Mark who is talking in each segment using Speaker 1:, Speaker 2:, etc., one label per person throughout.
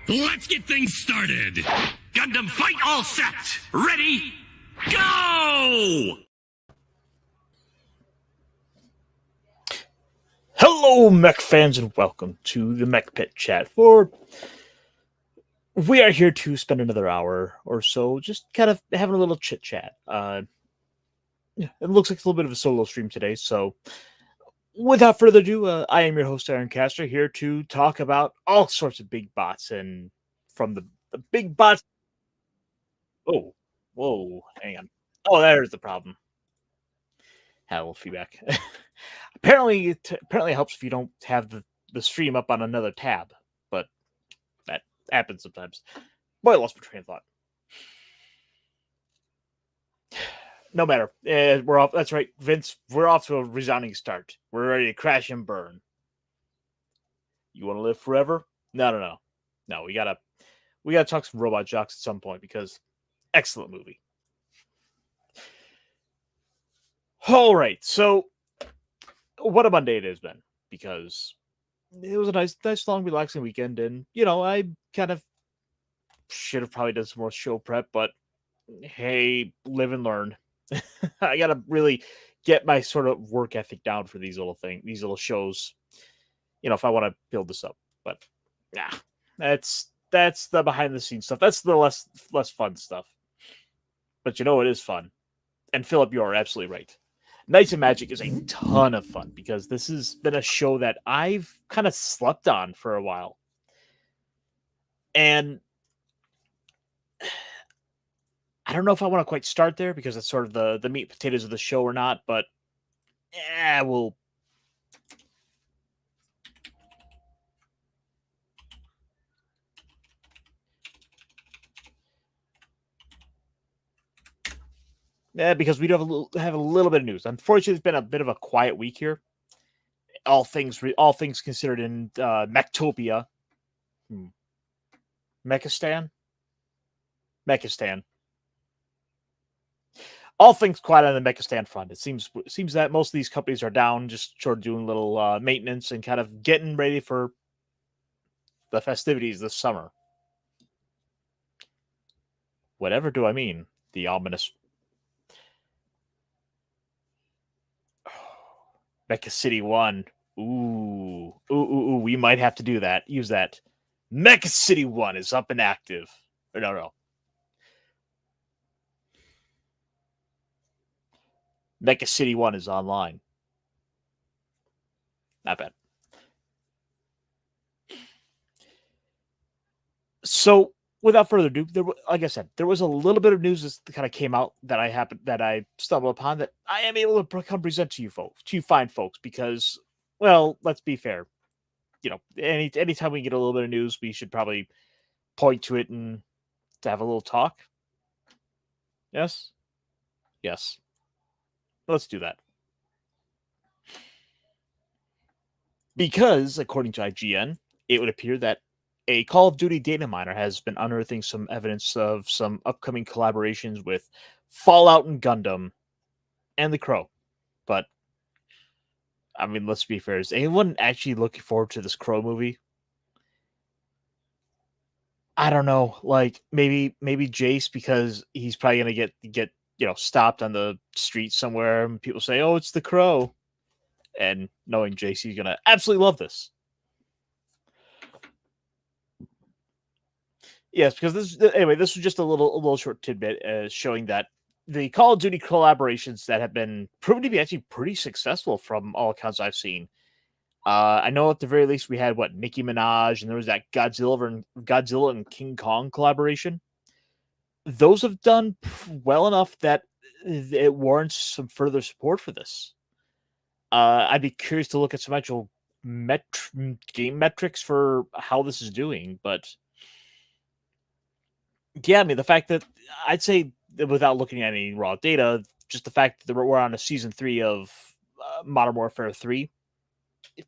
Speaker 1: Let's get things started. Gundam fight all set. Ready? Go!
Speaker 2: Hello, mech fans, and welcome to the Mechpit chat. We are here to spend another hour or so just kind of having a little chit chat. It looks like it's a little bit of a solo stream today, so without further ado, I am your host, Aaron Castor, here to talk about all sorts of big bots, and from the big bots. Oh, whoa, hang on. Oh, there's the problem. Had a little feedback. Apparently it helps if you don't have the stream up on another tab, but that happens sometimes. Boy, I lost my train of thought. No matter. We're off. That's right, Vince. We're off to a resounding start. We're ready to crash and burn. You want to live forever? No. We gotta talk some Robot Jocks at some point because excellent movie. All right, so what a Monday it has been, because it was a nice, long, relaxing weekend, and I kind of should have probably done some more show prep, but hey, live and learn. I gotta really get my sort of work ethic down for these little shows. If I want to build this up, but yeah, that's the behind the scenes stuff. That's the less fun stuff. But it is fun. And Philip, you're absolutely right. Knights of Magic is a ton of fun because this has been a show that I've kind of slept on for a while. And I don't know if I want to quite start there because it's sort of the meat and potatoes of the show or not, but yeah, we'll. Yeah, because we do have a little bit of news. Unfortunately, it's been a bit of a quiet week here. All things considered in Mectopia. Mechistan? All things quiet on the Mechistan front. It seems that most of these companies are down, just sort of doing little maintenance and kind of getting ready for the festivities this summer. Whatever do I mean? The ominous Mecha City 1. Ooh. We might have to do that. Use that. Mecha City 1 is up and active. Or no. Mecha City 1 is online. Not bad. So, without further ado, like I said, there was a little bit of news that kind of came out that I stumbled upon that I am able to come present to you folks, to you fine folks, because, well, let's be fair. Anytime we get a little bit of news, we should probably point to it and to have a little talk. Yes. Let's do that. Because, according to IGN, it would appear that a Call of Duty data miner has been unearthing some evidence of some upcoming collaborations with Fallout and Gundam and The Crow. But, I mean, let's be fair. Is anyone actually looking forward to this Crow movie? I don't know. Like, maybe Jace, because he's probably going to get stopped on the street somewhere and people say, oh, it's The Crow. And knowing Jace, he's going to absolutely love this. Yes, because this was just a little short tidbit showing that the Call of Duty collaborations that have been proven to be actually pretty successful from all accounts I've seen. I know at the very least we had Nicki Minaj, and there was that Godzilla and King Kong collaboration. Those have done well enough that it warrants some further support for this. I'd be curious to look at some actual game metrics for how this is doing, but yeah, I mean, the fact that I'd say that without looking at any raw data, just the fact that we're on a season 3 of Modern Warfare 3, it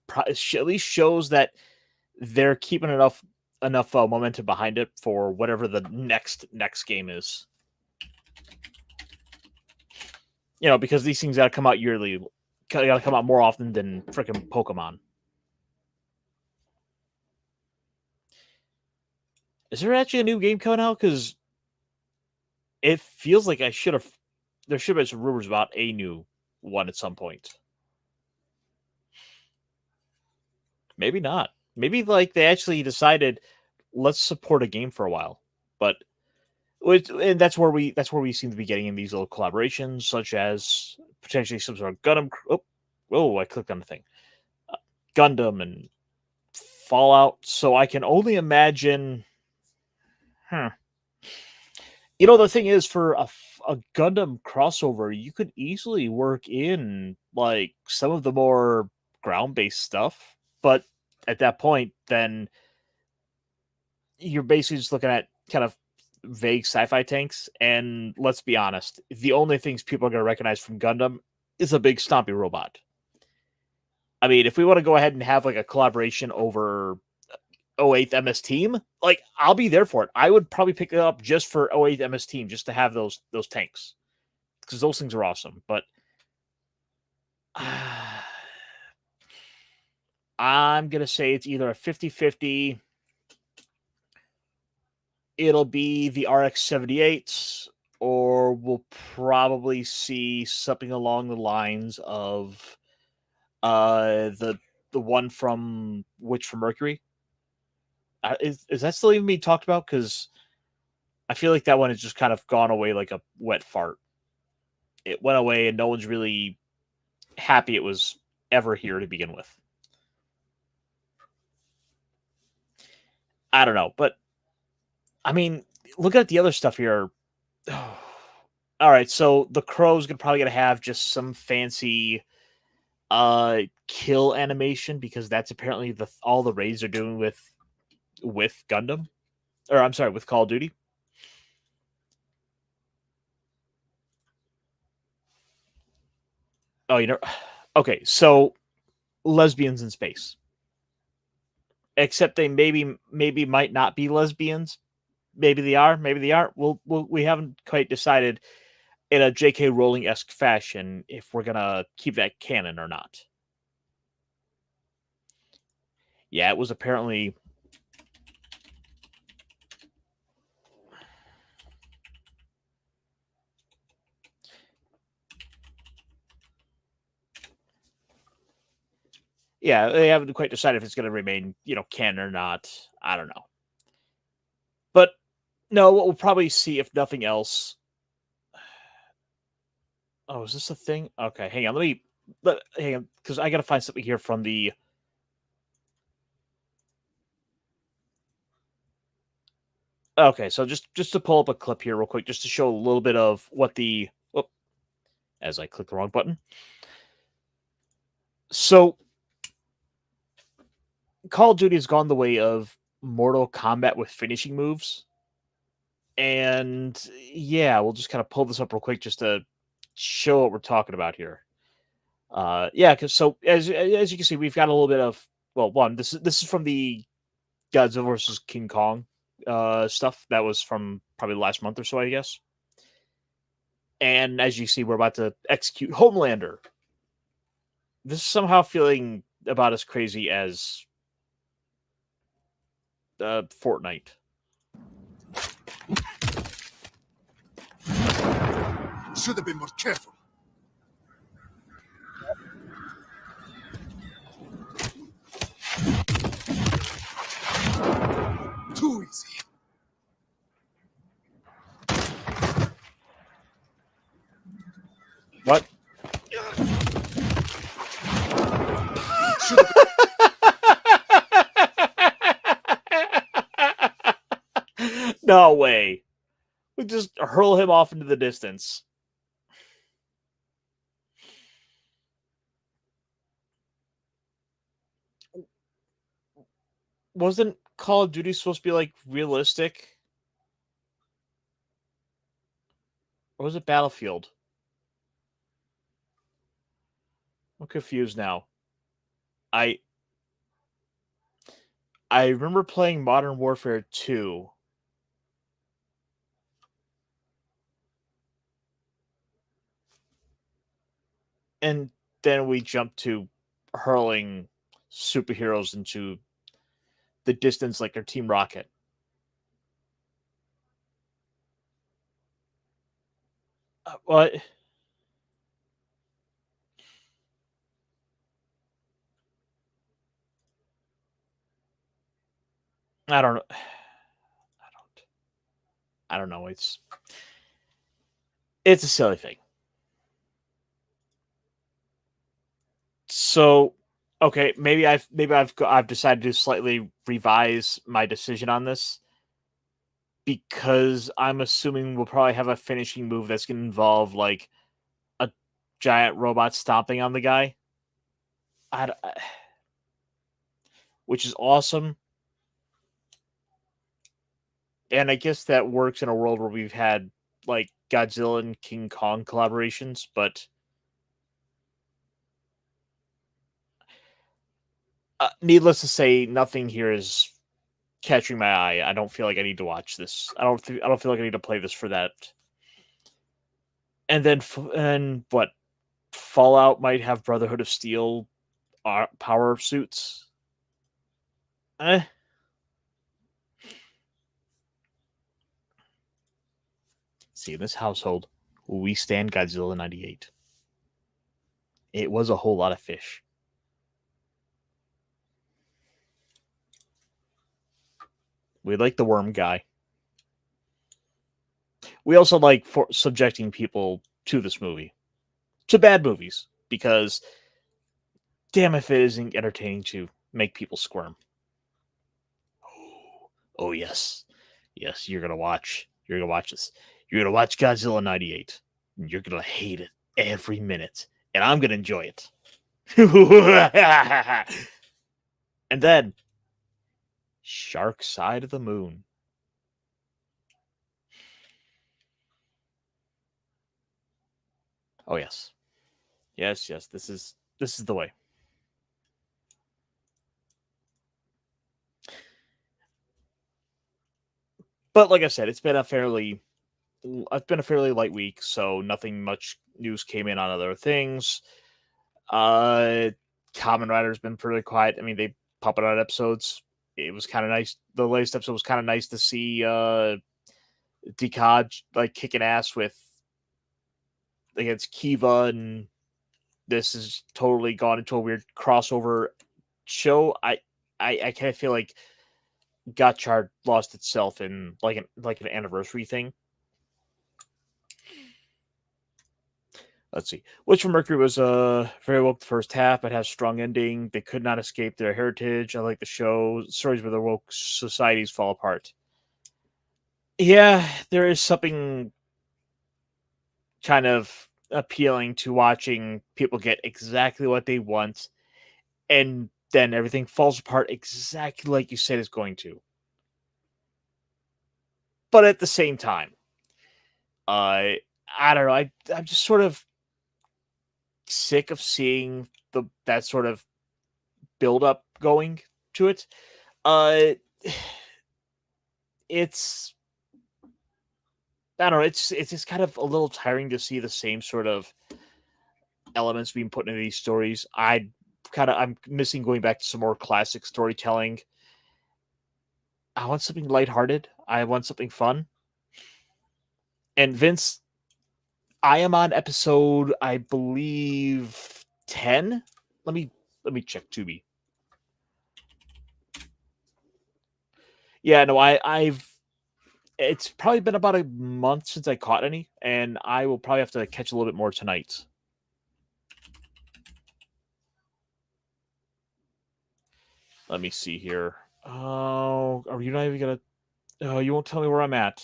Speaker 2: at least shows that they're keeping enough momentum behind it for whatever the next game is. Because these things gotta come out yearly, gotta come out more often than freaking Pokemon. Is there actually a new game coming out? Because it feels like I should have. There should have been some rumors about a new one at some point. Maybe not. Maybe like they actually decided let's support a game for a while. But and that's where we seem to be getting in these little collaborations, such as potentially some sort of Gundam. Oh, I clicked on the thing. Gundam and Fallout. So I can only imagine. Hmm. The thing is, for a Gundam crossover, you could easily work in like some of the more ground based stuff. But at that point, then you're basically just looking at kind of vague sci-fi tanks. And let's be honest, the only things people are going to recognize from Gundam is a big stompy robot. I mean, if we want to go ahead and have like a collaboration over 08th MS Team, like I'll be there for it. I would probably pick it up just for 08th MS Team, just to have those tanks, because those things are awesome. But I'm gonna say it's either a 50-50. It'll be the RX-78s, or we'll probably see something along the lines of the one from Witch from Mercury. Is that still even being talked about? Because I feel like that one has just kind of gone away like a wet fart. It went away, and no one's really happy it was ever here to begin with. I don't know, but I mean, look at the other stuff here. All right, so the Crow's probably gonna have just some fancy kill animation, because that's apparently all the raids are doing with Gundam, or I'm sorry, with Call of Duty. Oh, okay, so lesbians in space, except they maybe might not be lesbians. Maybe they are, maybe they aren't. We haven't quite decided in a J.K. Rowling-esque fashion if we're gonna keep that canon or not. Yeah, it was apparently. Yeah, they haven't quite decided if it's going to remain, canon or not. I don't know. But no, what we'll probably see, if nothing else. Oh, is this a thing? Okay, hang on. Hang on, because I got to find something here from the. Okay, so just to pull up a clip here real quick, just to show a little bit of what the. Oh, as I click the wrong button. So, Call of Duty has gone the way of Mortal Kombat with finishing moves. And yeah, we'll just kind of pull this up real quick just to show what we're talking about here. Yeah, because so as you can see, we've got a little bit of, well, one, this is from the Godzilla versus King Kong stuff that was from probably last month or so, I guess. And as you see, we're about to execute Homelander. This is somehow feeling about as crazy as Fortnite.
Speaker 3: Should have been more careful. Too easy.
Speaker 2: What? No way. We just hurl him off into the distance. Wasn't Call of Duty supposed to be like realistic? Or was it Battlefield? I'm confused now. I remember playing Modern Warfare 2. And then we jumped to hurling superheroes into the distance like their Team Rocket. What? I don't know. I don't know. It's a silly thing. So, okay, I've decided to slightly revise my decision on this because I'm assuming we'll probably have a finishing move that's going to involve like a giant robot stomping on the guy. Which is awesome. And I guess that works in a world where we've had like Godzilla and King Kong collaborations, but needless to say, nothing here is catching my eye. I don't feel like I need to watch this. I don't feel like I need to play this for that. And then what? Fallout might have Brotherhood of Steel power suits. Eh. See, in this household, we stand Godzilla 98. It was a whole lot of fish. We like the worm guy. We also like for subjecting people to this movie, to bad movies, because damn if it isn't entertaining to make people squirm. Oh yes, yes, you're gonna watch. You're gonna watch this. You're gonna watch Godzilla '98. And you're gonna hate it every minute, and I'm gonna enjoy it. And then, Shark Side of the Moon. Oh yes, yes. This is the way. But like I said, it's been a fairly light week, so nothing much news came in on other things. Kamen Rider's been pretty quiet. I mean, they pop it out episodes. It was kind of nice. The latest episode was kind of nice to see Decod like kicking ass with against Kiva, and this has totally gone into a weird crossover show. I kind of feel like Gotchard lost itself in like an anniversary thing. Let's see. Witch from Mercury was very woke the first half, but has strong ending. They could not escape their heritage. I like the show. Stories where the woke societies fall apart. Yeah, there is something kind of appealing to watching people get exactly what they want, and then everything falls apart exactly like you said it's going to. But at the same time, I don't know. I'm just sort of sick of seeing that sort of build up going to it. Uh, it's I don't know. It's just kind of a little tiring to see the same sort of elements being put into these stories. I'm missing going back to some more classic storytelling. I want something lighthearted. I want something fun. And Vince, I am on episode, I believe, 10. Let me check Tubi. Yeah, no, I've it's probably been about a month since I caught any, and I will probably have to catch a little bit more tonight. Let me see here. Oh, are you not even gonna? Oh, you won't tell me where I'm at.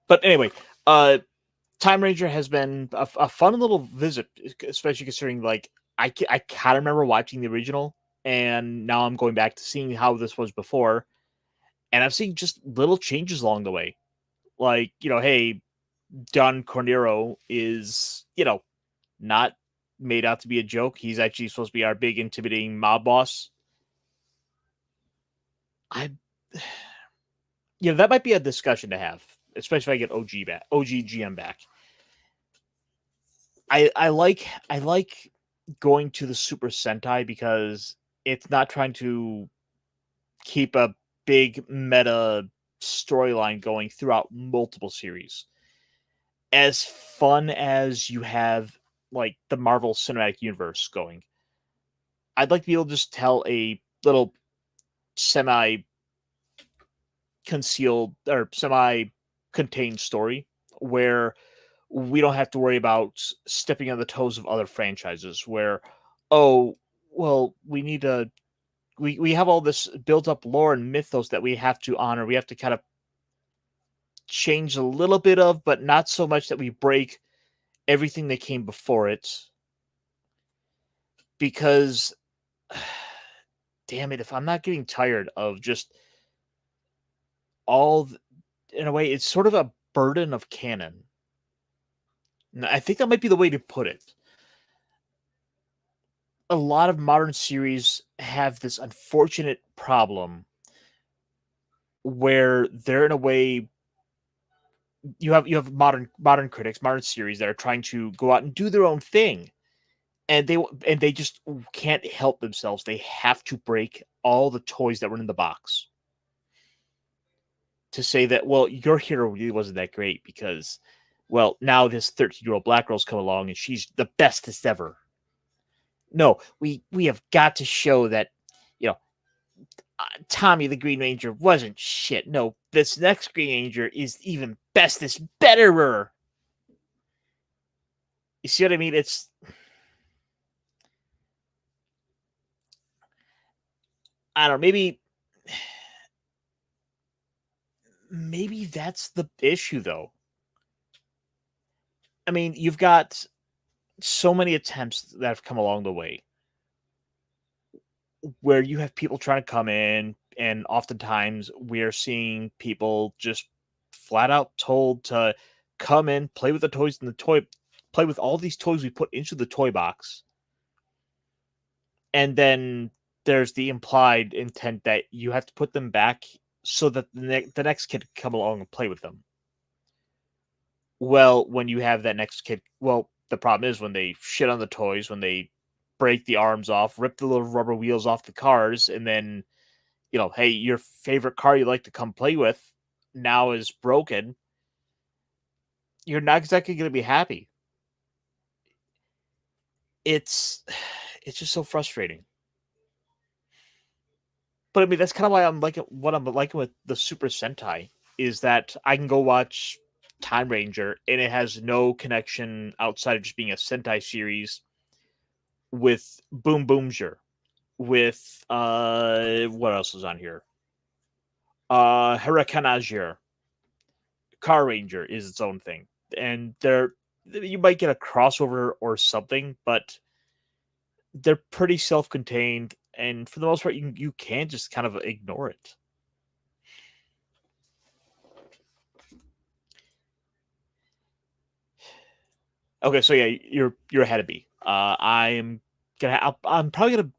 Speaker 2: But anyway, Time Ranger has been a fun little visit, especially considering like I kind of remember watching the original, and now I'm going back to seeing how this was before, and I'm seeing just little changes along the way. Like, hey, Don Cornero is, not made out to be a joke. He's actually supposed to be our big intimidating mob boss. I, that might be a discussion to have, especially if I get OGGM back. I like going to the Super Sentai because it's not trying to keep a big meta storyline going throughout multiple series. As fun as you have like the Marvel Cinematic Universe going, I'd like to be able to just tell a little semi concealed or semi contained story where we don't have to worry about stepping on the toes of other franchises where, oh, well, we have all this built up lore and mythos that we have to honor. We have to kind of change a little bit of, but not so much that we break everything that came before it. Because, damn it, if I'm not getting tired of just in a way, it's sort of a burden of canon. And I think that might be the way to put it. A lot of modern series have this unfortunate problem where they're in a way you have modern critics, modern series that are trying to go out and do their own thing, and they just can't help themselves. They have to break all the toys that were in the box to say that, well, your hero really wasn't that great because, well, now this 13-year-old black girl's come along and she's the bestest ever. No, we have got to show that, you know, Tommy the Green Ranger wasn't shit. No, this next Green Ranger is even bestest betterer. You see what I mean? It's I don't know, maybe that's the issue though. I mean, you've got so many attempts that have come along the way where you have people trying to come in, and oftentimes we're seeing people just flat out told to come in, play with the toys in the play with all these toys we put into the toy box. And then there's the implied intent that you have to put them back so that the next kid can come along and play with them. Well, when you have that next kid, well, the problem is when they shit on the toys, when they break the arms off, rip the little rubber wheels off the cars, and then, hey, your favorite car you like to come play with now is broken. You're not exactly going to be happy. It's just so frustrating. But I mean, that's kind of why I'm liking what I'm liking with the Super Sentai is that I can go watch Time Ranger and it has no connection outside of just being a Sentai series with Boom Boomjer, with what else is on here? Hurricanajir. Car Ranger is its own thing. And you might get a crossover or something, but they're pretty self-contained, and for the most part, you can just kind of ignore it. Okay, so yeah, you're ahead of me. I'm probably gonna,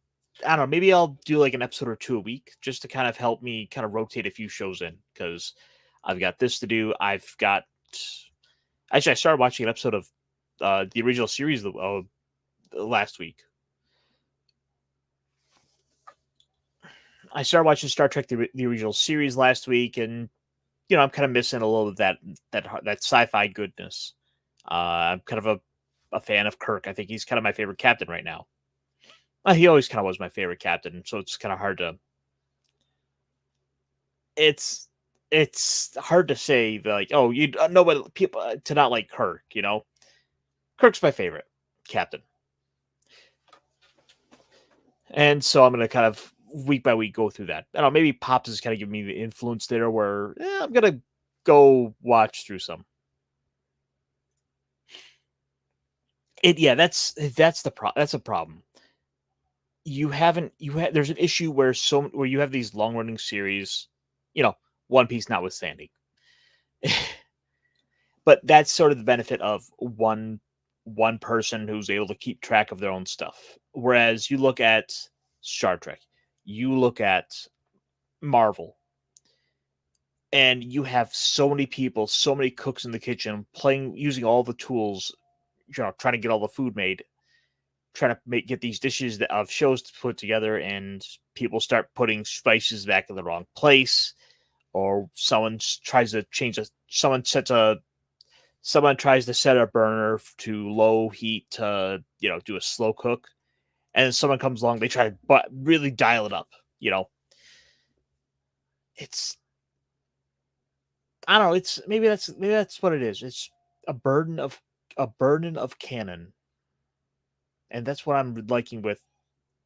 Speaker 2: I don't know, maybe I'll do like an episode or two a week just to kind of help me kind of rotate a few shows in because I've got this to do. Actually, I started watching an episode of the original series last week. I started watching Star Trek the original series last week, and I'm kind of missing a little of that sci-fi goodness. I'm kind of a fan of Kirk. I think he's kind of my favorite captain right now. He always kind of was my favorite captain, so it's kind of hard to. It's hard to say like, oh, you know what people to not like Kirk. Kirk's my favorite captain, and so I'm gonna kind of week by week go through that. I don't know, maybe Pops is kind of giving me the influence there where I'm gonna go watch through some. That's a problem. There's an issue where you have these long running series, One Piece notwithstanding. But that's sort of the benefit of one person who's able to keep track of their own stuff. Whereas you look at Star Trek, you look at Marvel, and you have so many people, so many cooks in the kitchen using all the tools, trying to get all the food made, trying to get these dishes of shows to put together, and people start putting spices back in the wrong place, or someone tries to change someone tries to set a burner to low heat to do a slow cook, and someone comes along, they try to really dial it up. It's I don't know. It's maybe that's what it is. It's a burden of canon, and that's what I'm liking with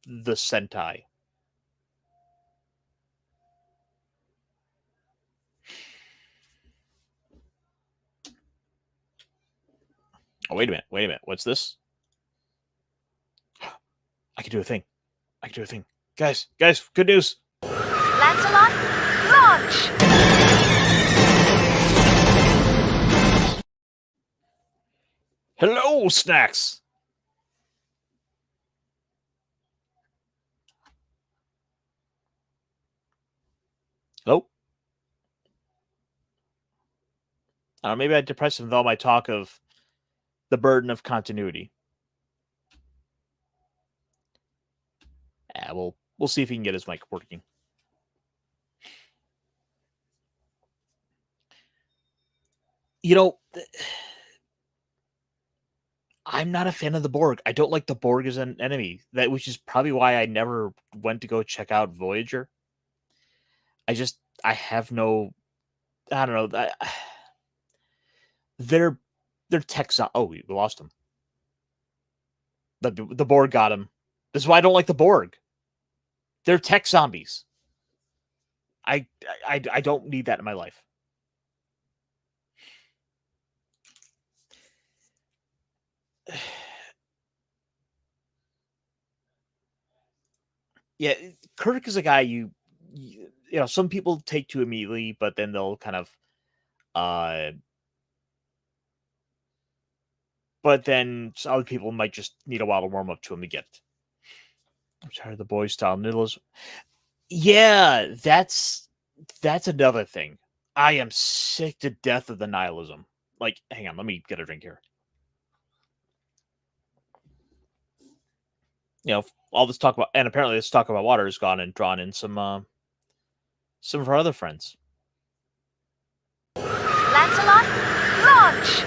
Speaker 2: the Sentai. Oh, wait a minute. What's this? I can do a thing. Guys, good news.
Speaker 4: Lancelot, launch!
Speaker 2: Hello, snacks. Hello. Maybe I depressed him with all my talk of the burden of continuity. We'll see if he can get his mic working. I'm not a fan of the Borg. I don't like the Borg as an enemy. Which is probably why I never went to go check out Voyager. I have no, I don't know. They're tech. Oh, we lost him. The Borg got him. This is why I don't like the Borg. They're tech zombies. I don't need that in my life. Yeah, Kirk is a guy you some people take to immediately, but then they'll kind of but then other people might just need a while to warm up to him to get it. I'm tired of the boy style noodles. Yeah, that's another thing. I am sick to death of the nihilism. Like, hang on, let me get a drink here. All this talk about, and apparently this talk about water has gone and drawn in some of our other friends.
Speaker 4: Lancelot, launch!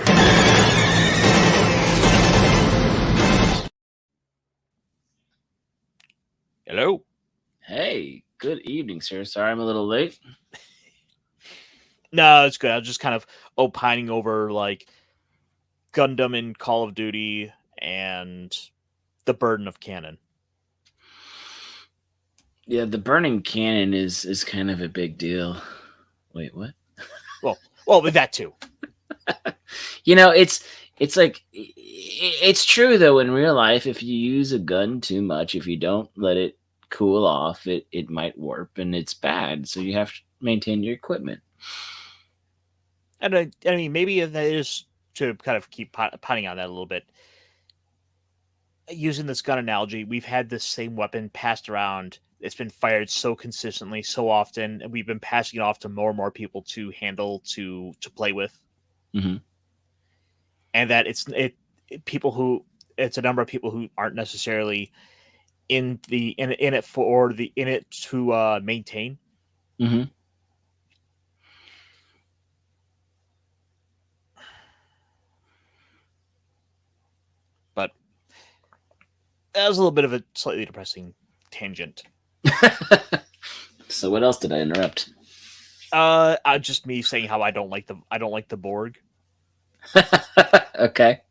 Speaker 2: Hello.
Speaker 5: Hey, good evening, sir. Sorry I'm a little late.
Speaker 2: No, it's good. I was just kind of opining over like Gundam and Call of Duty and the burden of canon.
Speaker 5: Yeah, the burning cannon is kind of a big deal. Wait, what?
Speaker 2: Well, with that too.
Speaker 5: It's like it's true though. In real life, if you use a gun too much, if you don't let it cool off, it might warp and it's bad. So you have to maintain your equipment.
Speaker 2: And I mean, maybe that is to kind of keep potting on that a little bit. Using this gun analogy, we've had this same weapon passed around. It's been fired so consistently, so often, and we've been passing it off to more and more people to handle, to play with.
Speaker 5: Mm-hmm.
Speaker 2: And that it's a number of people who aren't necessarily in it to maintain.
Speaker 5: Mm-hmm.
Speaker 2: But that was a little bit of a slightly depressing tangent.
Speaker 5: So what else did I interrupt?
Speaker 2: Just me saying how I don't like the Borg.
Speaker 5: Okay.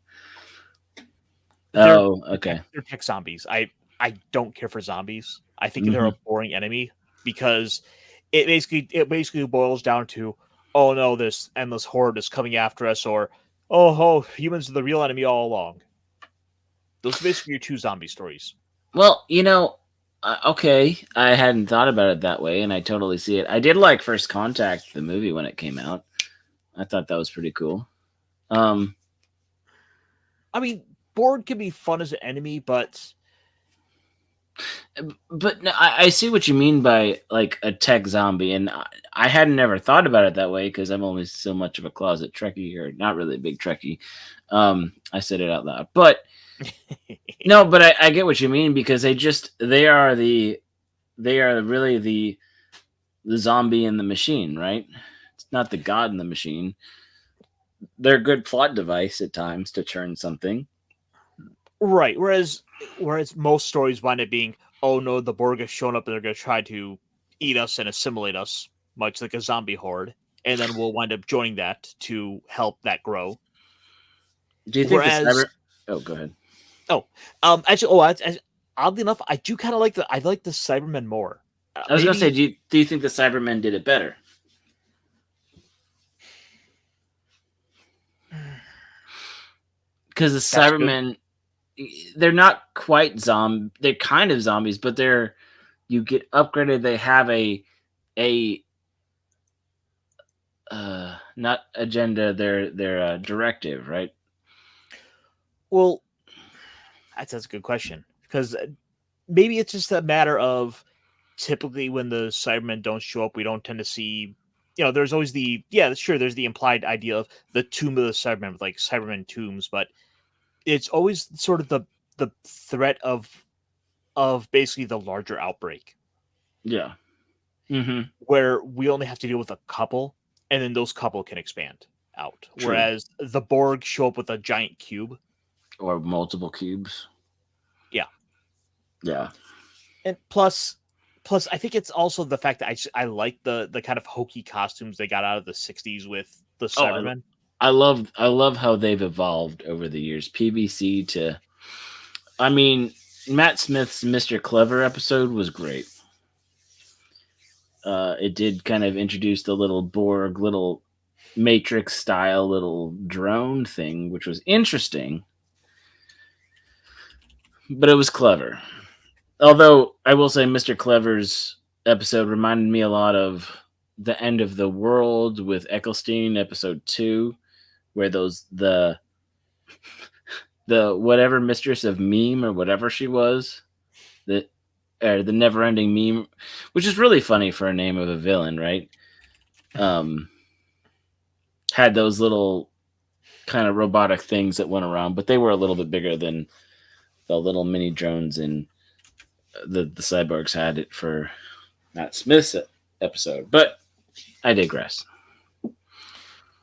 Speaker 5: Okay.
Speaker 2: They're tech zombies. I don't care for zombies. I think
Speaker 5: Mm-hmm.
Speaker 2: they're a boring enemy because it basically boils down to, oh no, this endless horde is coming after us, or oh, humans are the real enemy all along. Those are basically your two zombie stories.
Speaker 5: Well, okay, I hadn't thought about it that way, and I totally see it. I did like First Contact, the movie, when it came out. I thought that was pretty cool.
Speaker 2: I mean, Borg can be fun as an enemy, but
Speaker 5: no, I see what you mean by like a tech zombie, and I hadn't ever thought about it that way because I'm only so much of a closet Trekkie, or not really a big Trekkie. I said it out loud, but no, but I get what you mean because they are really the zombie and the machine, right? It's not the god in the machine. They're a good plot device at times to turn something.
Speaker 2: Right. Whereas most stories wind up being, oh no, the Borg has shown up and they're going to try to eat us and assimilate us, much like a zombie horde, and then we'll wind up joining that to help that grow.
Speaker 5: Do you think the
Speaker 2: Whereas,
Speaker 5: cyber? Oh, go ahead.
Speaker 2: oddly enough, I do kind of like the Cybermen more.
Speaker 5: I was gonna say,
Speaker 2: Maybe
Speaker 5: do you think the Cybermen did it better? Because the
Speaker 2: That's good.
Speaker 5: Cybermen, they're not quite they're kind of zombies, but you get upgraded. They have a not agenda. They're directive, right?
Speaker 2: Well, that's a good question because maybe it's just a matter of typically when the Cybermen don't show up, we don't tend to see. There's always there's the implied idea of the tomb of the Cybermen with like Cybermen tombs, but it's always sort of the threat of basically the larger outbreak.
Speaker 5: Yeah. Mm-hmm.
Speaker 2: Where we only have to deal with a couple, and then those couple can expand out.
Speaker 5: True.
Speaker 2: Whereas the Borg show up with a giant cube.
Speaker 5: Or multiple cubes.
Speaker 2: Yeah.
Speaker 5: Yeah.
Speaker 2: And plus I think it's also the fact that I like the kind of hokey costumes they got out of the 60s with the Cybermen.
Speaker 5: I love how they've evolved over the years. PBC to, I mean, Matt Smith's Mr. Clever episode was great. It did kind of introduce the little Borg, little Matrix style little drone thing, which was interesting. But it was clever. Although I will say Mr. Clever's episode reminded me a lot of The End of the World with Eccleston, episode 2, where the whatever mistress of meme or whatever she was, the never-ending meme, which is really funny for a name of a villain, right? Had those little kind of robotic things that went around, but they were a little bit bigger than the little mini drones in the cyborgs had it for Matt Smith's episode. But I digress.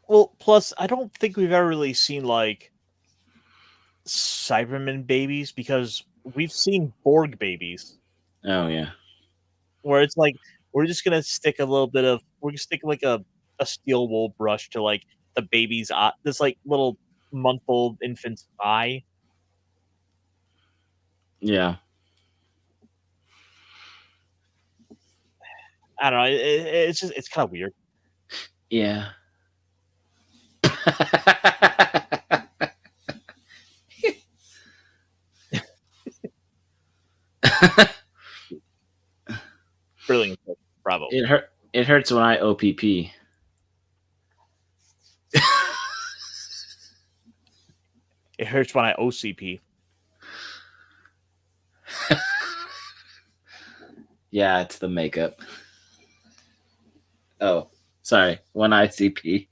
Speaker 2: Well, plus I don't think we've ever really seen like Cybermen babies because we've seen Borg babies.
Speaker 5: Oh yeah.
Speaker 2: Where it's like we're just gonna stick like a steel wool brush to like the baby's this like little month-old infant's eye.
Speaker 5: Yeah.
Speaker 2: I don't know. It's kind of weird.
Speaker 5: Yeah.
Speaker 2: Brilliant. Bravo.
Speaker 5: It hurts when I OPP.
Speaker 2: It hurts when I OCP.
Speaker 5: Yeah, it's the makeup. Oh, sorry. One ICP.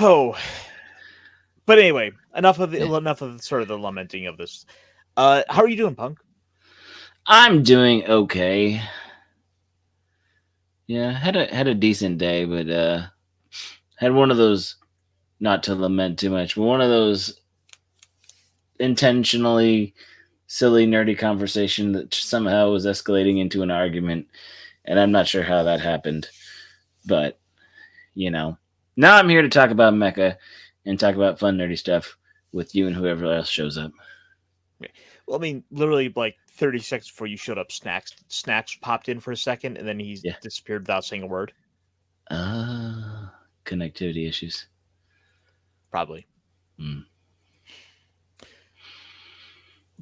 Speaker 2: Oh, but anyway, enough of sort of the lamenting of this. How are you doing, Punk?
Speaker 5: I'm doing okay. Yeah, had a decent day, but had one of those, not to lament too much, but one of those intentionally silly, nerdy conversation that somehow was escalating into an argument, and I'm not sure how that happened. But, now I'm here to talk about Mecha and talk about fun, nerdy stuff with you and whoever else shows up.
Speaker 2: Well, I mean, literally like 30 seconds before you showed up, Snacks popped in for a second, and then he disappeared without saying a word.
Speaker 5: Connectivity issues.
Speaker 2: Probably.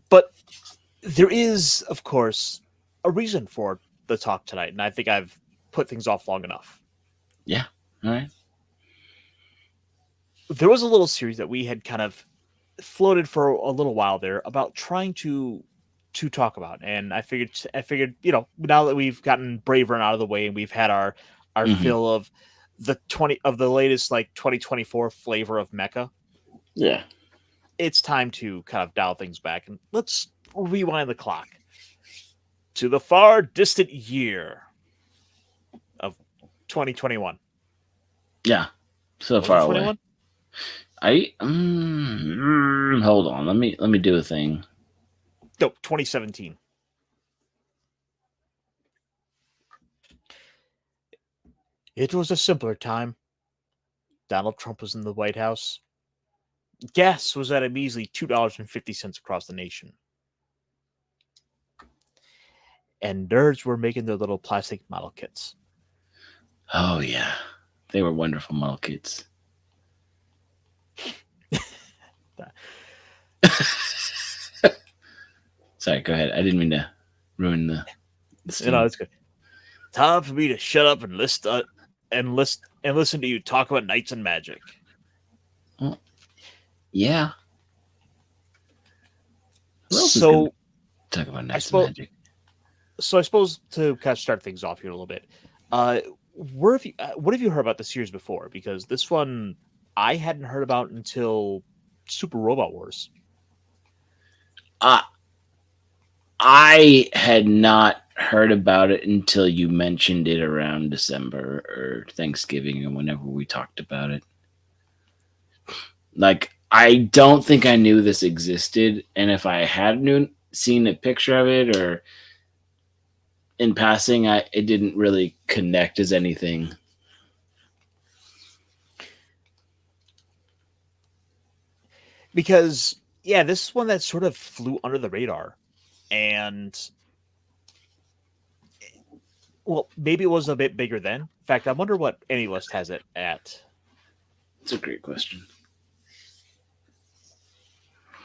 Speaker 2: But there is, of course, a reason for the talk tonight, and I think I've put things off long enough.
Speaker 5: Yeah. All right.
Speaker 2: There was a little series that we had kind of floated for a little while there about trying to talk about, and I figured, now that we've gotten braver and out of the way, and we've had our fill of the latest like 2024 flavor of Mecha.
Speaker 5: Yeah.
Speaker 2: It's time to kind of dial things back and let's rewind the clock to the far distant year of 2021.
Speaker 5: Yeah, so
Speaker 2: Was it
Speaker 5: far away.
Speaker 2: 21?
Speaker 5: Hold on. Let me do a thing.
Speaker 2: No, 2017. It was a simpler time. Donald Trump was in the White House. Gas was at a measly $2.50 across the nation. And nerds were making their little plastic model kits.
Speaker 5: Oh yeah, they were wonderful model kits. Sorry, go ahead. I didn't mean to ruin the
Speaker 2: You know, it's good. Time for me to shut up and listen to you talk about knights and magic.
Speaker 5: Yeah. Who else is
Speaker 2: So
Speaker 5: gonna talk about Knights and Magic?
Speaker 2: So I suppose to kind of start things off here a little bit, what have you heard about the series before? Because this one I hadn't heard about until Super Robot Wars.
Speaker 5: I had not heard about it until you mentioned it around December or Thanksgiving or whenever we talked about it. Like, I don't think I knew this existed, and if I had seen a picture of it or in passing, it didn't really connect as anything.
Speaker 2: Because yeah, this is one that sort of flew under the radar, and well, maybe it was a bit bigger then. In fact, I wonder what AnyList has it at.
Speaker 5: It's a great question.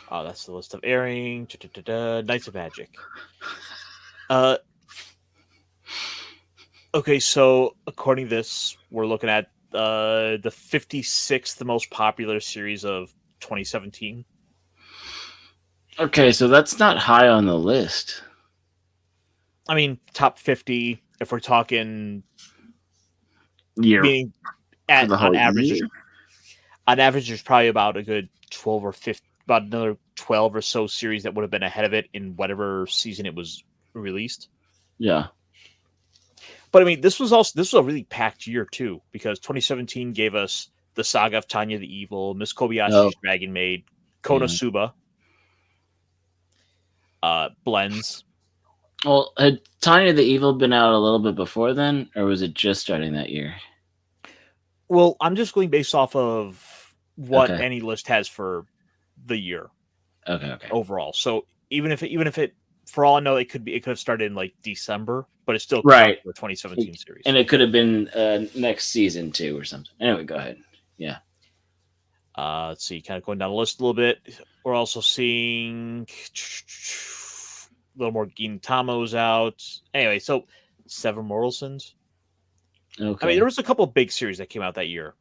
Speaker 2: Oh, that's the list of airing. Knights of Magic. Okay, so according to this, we're looking at the 56th most popular series of 2017.
Speaker 5: Okay, so that's not high on the list.
Speaker 2: I mean, top 50 if we're talking
Speaker 5: Year
Speaker 2: meaning
Speaker 5: for the whole
Speaker 2: on average.
Speaker 5: year?
Speaker 2: On average, there's probably about a good 12 or 15, about another 12 or so series that would have been ahead of it in whatever season it was released.
Speaker 5: Yeah.
Speaker 2: But I mean, this was a really packed year too, because 2017 gave us the Saga of Tanya the Evil, Miss Kobayashi's Dragon Maid, Konosuba, Blends.
Speaker 5: Well, had Tanya the Evil been out a little bit before then, or was it just starting that year?
Speaker 2: Well, I'm just going based off of what
Speaker 5: Okay.
Speaker 2: any list has for the year.
Speaker 5: Okay.
Speaker 2: Overall. So even if it, for all I know, it could have started in like December, but it's still
Speaker 5: right
Speaker 2: for the 2017 series.
Speaker 5: And it could have been next season too, or something. Anyway, go ahead. Yeah.
Speaker 2: Let's see, kind of going down the list a little bit. We're also seeing a little more Gintamo's out. Anyway, so Seven Mortal Sins.
Speaker 5: Okay.
Speaker 2: I mean, there was a couple of big series that came out that year.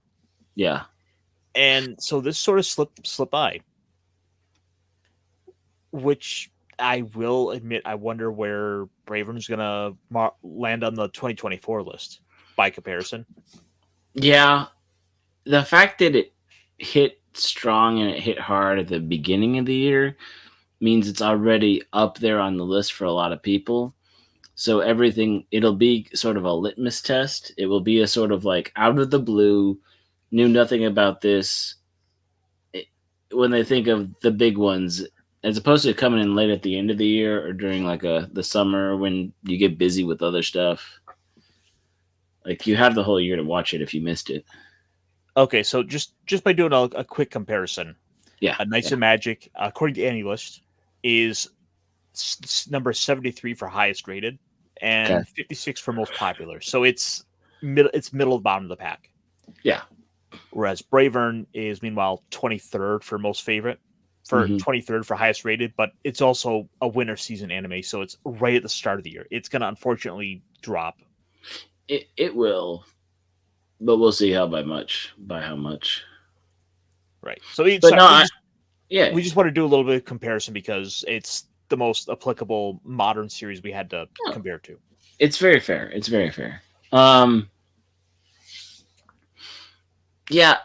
Speaker 5: Yeah.
Speaker 2: And so this sort of slipped by. Which I will admit, I wonder where Bravern's going to land on the 2024 list by comparison.
Speaker 5: Yeah. The fact that it hit strong and it hit hard at the beginning of the year means it's already up there on the list for a lot of people. So it'll be sort of a litmus test. It will be a sort of like out of the blue, knew nothing about this. When they think of the big ones, as opposed to coming in late at the end of the year or during like the summer when you get busy with other stuff. Like you have the whole year to watch it if you missed it.
Speaker 2: Okay, so just by doing a quick comparison, Knights of Magic, according to AnyList, is number 73 for highest rated and 56 for most popular. So it's middle of the bottom of the pack.
Speaker 5: Yeah.
Speaker 2: Whereas Bravern is meanwhile 23rd for most favorite, for 23rd for highest rated, but it's also a winter season anime, so it's right at the start of the year. It's going to unfortunately drop.
Speaker 5: It will, but we'll see by how much.
Speaker 2: Right. So we just want to do a little bit of comparison because it's the most applicable modern series we had to compare to.
Speaker 5: It's very fair. Yeah.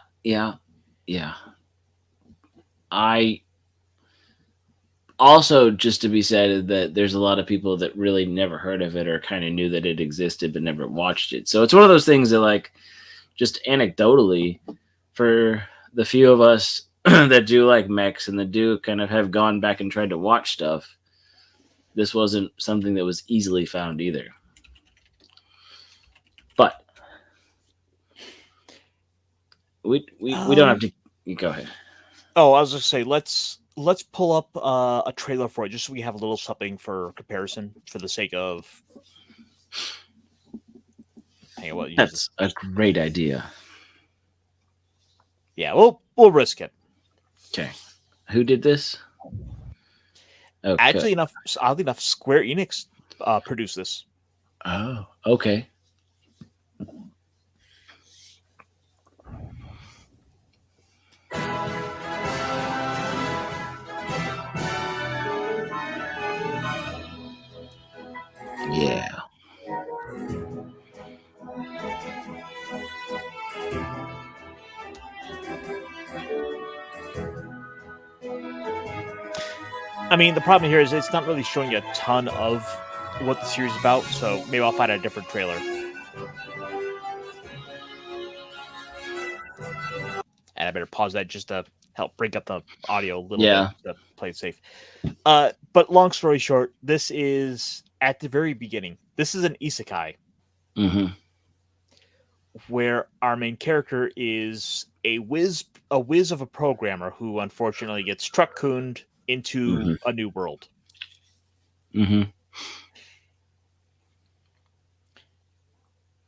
Speaker 5: also, just to be said that there's a lot of people that really never heard of it or kind of knew that it existed but never watched it. So it's one of those things that, like, just anecdotally, for the few of us that do like mechs and that do kind of have gone back and tried to watch stuff, this wasn't something that was easily found either. But we don't have to. You go ahead.
Speaker 2: Oh, I was going to say, let's pull up a trailer for it, just so we have a little something for comparison, for the sake of. Hang on, what?
Speaker 5: That's a great idea.
Speaker 2: Yeah, we'll risk it.
Speaker 5: Okay, who did this? Okay.
Speaker 2: Actually, oddly enough, Square Enix produced this.
Speaker 5: Oh, okay. Yeah.
Speaker 2: I mean, the problem here is it's not really showing you a ton of what the series is about, so maybe I'll find a different trailer. And I better pause that just to help break up the audio a little bit to play it safe. But long story short, this is at the very beginning. This is an isekai.
Speaker 5: Mm-hmm.
Speaker 2: Where our main character is a whiz of a programmer who unfortunately gets truck-cooned into a new world.
Speaker 5: Mm-hmm.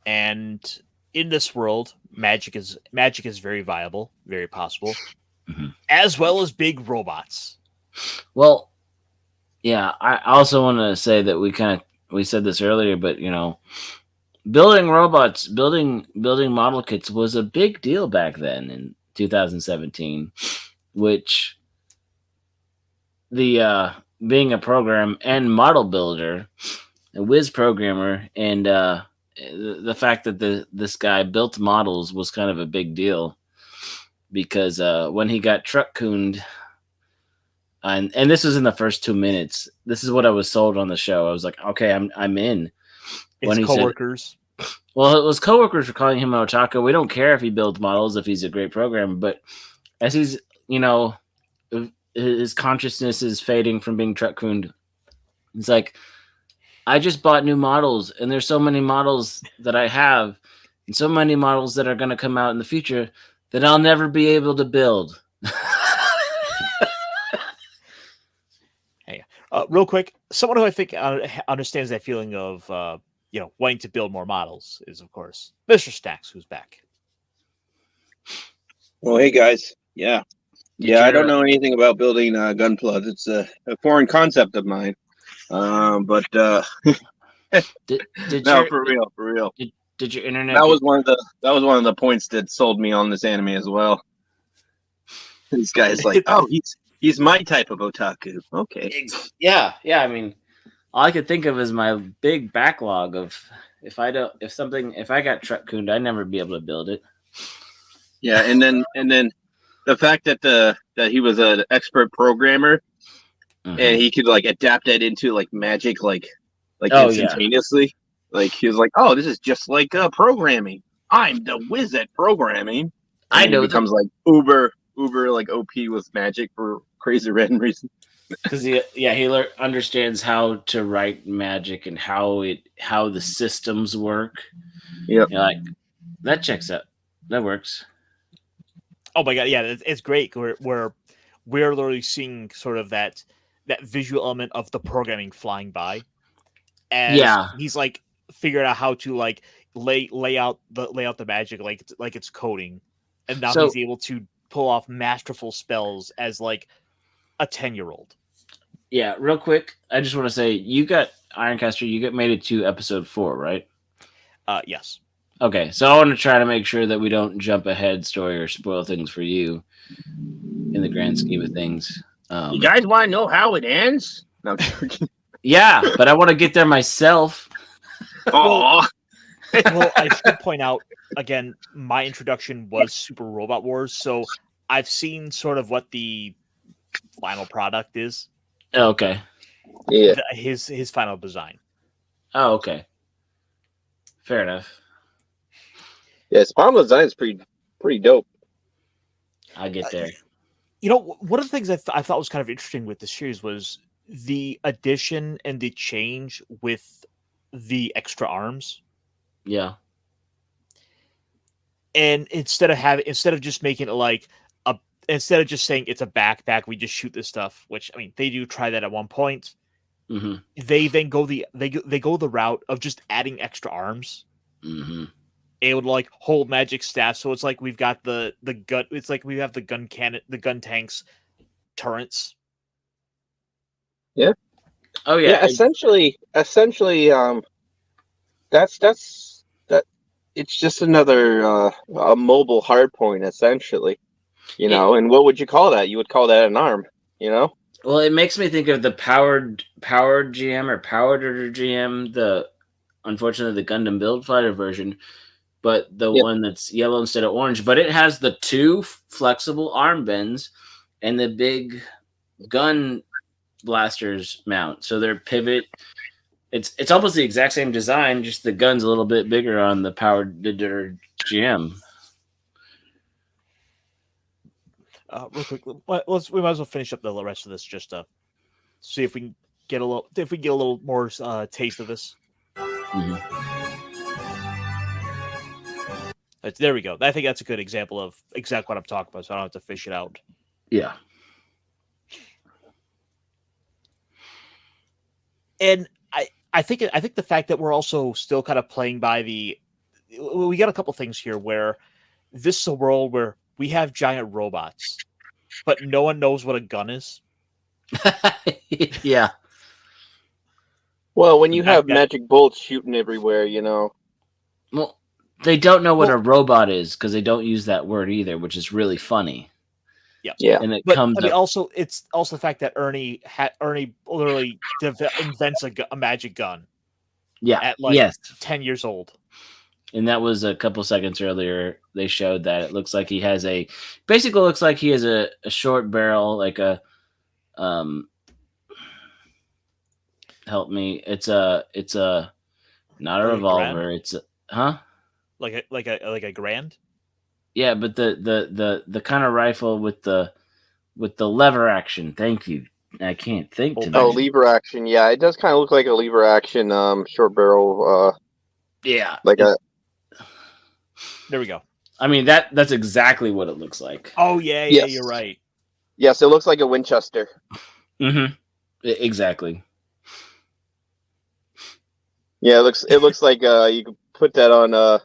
Speaker 2: And in this world, magic is very viable, very possible, as well as big robots.
Speaker 5: Well, yeah, I also want to say that we said this earlier, but building robots, building model kits was a big deal back then in 2017, which the being a program and model builder, a whiz programmer, and the fact that this guy built models was kind of a big deal, because when he got truck-cooned, and this was in the first 2 minutes, this is what I was sold on the show. I was like, okay, I'm in.
Speaker 2: When his coworkers.
Speaker 5: Well, it was coworkers were calling him an otaku. We don't care if he builds models, if he's a great programmer, but as he's, his consciousness is fading from being truck-cooned, he's like, I just bought new models, and there's so many models that I have, and so many models that are going to come out in the future that I'll never be able to build.
Speaker 2: Hey, real quick, someone who I think understands that feeling of wanting to build more models is, of course, Mr. Stacks, who's back.
Speaker 6: Well, hey guys, yeah, I don't know anything about building gunplugs. It's a foreign concept of mine. But
Speaker 5: for
Speaker 6: real.
Speaker 5: Did your internet?
Speaker 6: That was one of the points that sold me on this anime as well. This guy's like, oh, he's my type of otaku. Okay.
Speaker 5: Yeah. I mean, all I could think of is my big backlog of if I got truck-cooned, I'd never be able to build it.
Speaker 6: Yeah, and then the fact that he was an expert programmer, and he could like adapt that into like magic, like instantaneously. Yeah. Like he was like, "Oh, this is just like programming. I'm the whiz at programming." And
Speaker 5: I know.
Speaker 6: He becomes like uber like OP with magic for crazy random reason.
Speaker 5: Because he understands how to write magic and how the systems work.
Speaker 6: Yeah,
Speaker 5: like that checks out. That works.
Speaker 2: Oh my god, yeah, it's great. We're literally seeing sort of that visual element of the programming flying by, and he's like figured out how to like lay out the magic like it's coding, and now he's able to pull off masterful spells as like a 10-year-old.
Speaker 5: Yeah, real quick, I just want to say you got Ironcaster. You made it to episode 4, right?
Speaker 2: Yes.
Speaker 5: Okay, so I want to try to make sure that we don't jump ahead story or spoil things for you in the grand scheme of things.
Speaker 6: You guys want to know how it ends? No, I'm joking.
Speaker 5: Yeah, but I want to get there myself.
Speaker 2: Well, I should point out, again, my introduction was Super Robot Wars, so I've seen sort of what the final product is.
Speaker 5: Oh, okay.
Speaker 6: Yeah.
Speaker 2: His final design.
Speaker 5: Oh, okay. Fair enough.
Speaker 6: Yeah, Spawn design is pretty dope.
Speaker 5: I'll get there.
Speaker 2: You know, one of the things I thought was kind of interesting with this series was the addition and the change with the extra arms.
Speaker 5: Yeah.
Speaker 2: And instead of just making it like instead of just saying it's a backpack, we just shoot this stuff. Which, I mean, they do try that at one point.
Speaker 5: Mm-hmm.
Speaker 2: They then go the route of just adding extra arms.
Speaker 5: Mm-hmm.
Speaker 2: Able to like hold magic staff, so it's like we've got the gun. It's like we have the gun cannon, the gun tanks, turrets.
Speaker 6: Yeah.
Speaker 5: Oh yeah.
Speaker 6: Yeah. Essentially, that's that. It's just another a mobile hardpoint, essentially. You know, and what would you call that? You would call that an arm. You know.
Speaker 5: Well, it makes me think of the powered GM or powered GM. Unfortunately the Gundam Build Fighter version, but the one that's yellow instead of orange. But it has the 2 flexible arm bends and the big gun blasters mount. So they're pivot. It's almost the exact same design, just the gun's a little bit bigger on the powered GM.
Speaker 2: Real quick, we might as well finish up the rest of this just to see if we can get a little more taste of this.
Speaker 5: Mm-hmm.
Speaker 2: There we go. I think that's a good example of exactly what I'm talking about, so I don't have to fish it out.
Speaker 5: Yeah.
Speaker 2: And I think the fact that we're also still kind of playing by we got a couple things here where this is a world where we have giant robots, but no one knows what a gun is.
Speaker 5: Yeah.
Speaker 6: Well, when you have magic bolts shooting everywhere, you know.
Speaker 5: Well, they don't know what a robot is because they don't use that word either, which is really funny.
Speaker 6: Yeah.
Speaker 5: And it
Speaker 2: But
Speaker 5: comes.
Speaker 2: I mean, also it's also the fact that Ernie literally invents a magic gun.
Speaker 5: Yeah.
Speaker 2: At like
Speaker 5: yes.
Speaker 2: 10 years old.
Speaker 5: And that was a couple seconds earlier. They showed that it looks like he has basically looks like he has a short barrel, like a, help me. It's a not a revolver. It's
Speaker 2: like a Grand.
Speaker 5: Yeah, but the kind of rifle with the lever action. Thank you. I can't think tonight.
Speaker 6: Oh, lever action. Yeah, it does kind of look like a lever action short barrel.
Speaker 5: Yeah.
Speaker 2: There we go.
Speaker 5: I mean that's exactly what it looks like.
Speaker 2: Oh yeah,
Speaker 6: yes.
Speaker 2: You're right.
Speaker 6: Yes, it looks like a Winchester.
Speaker 5: Mm-hmm. Exactly.
Speaker 6: Yeah, it looks like you could put that on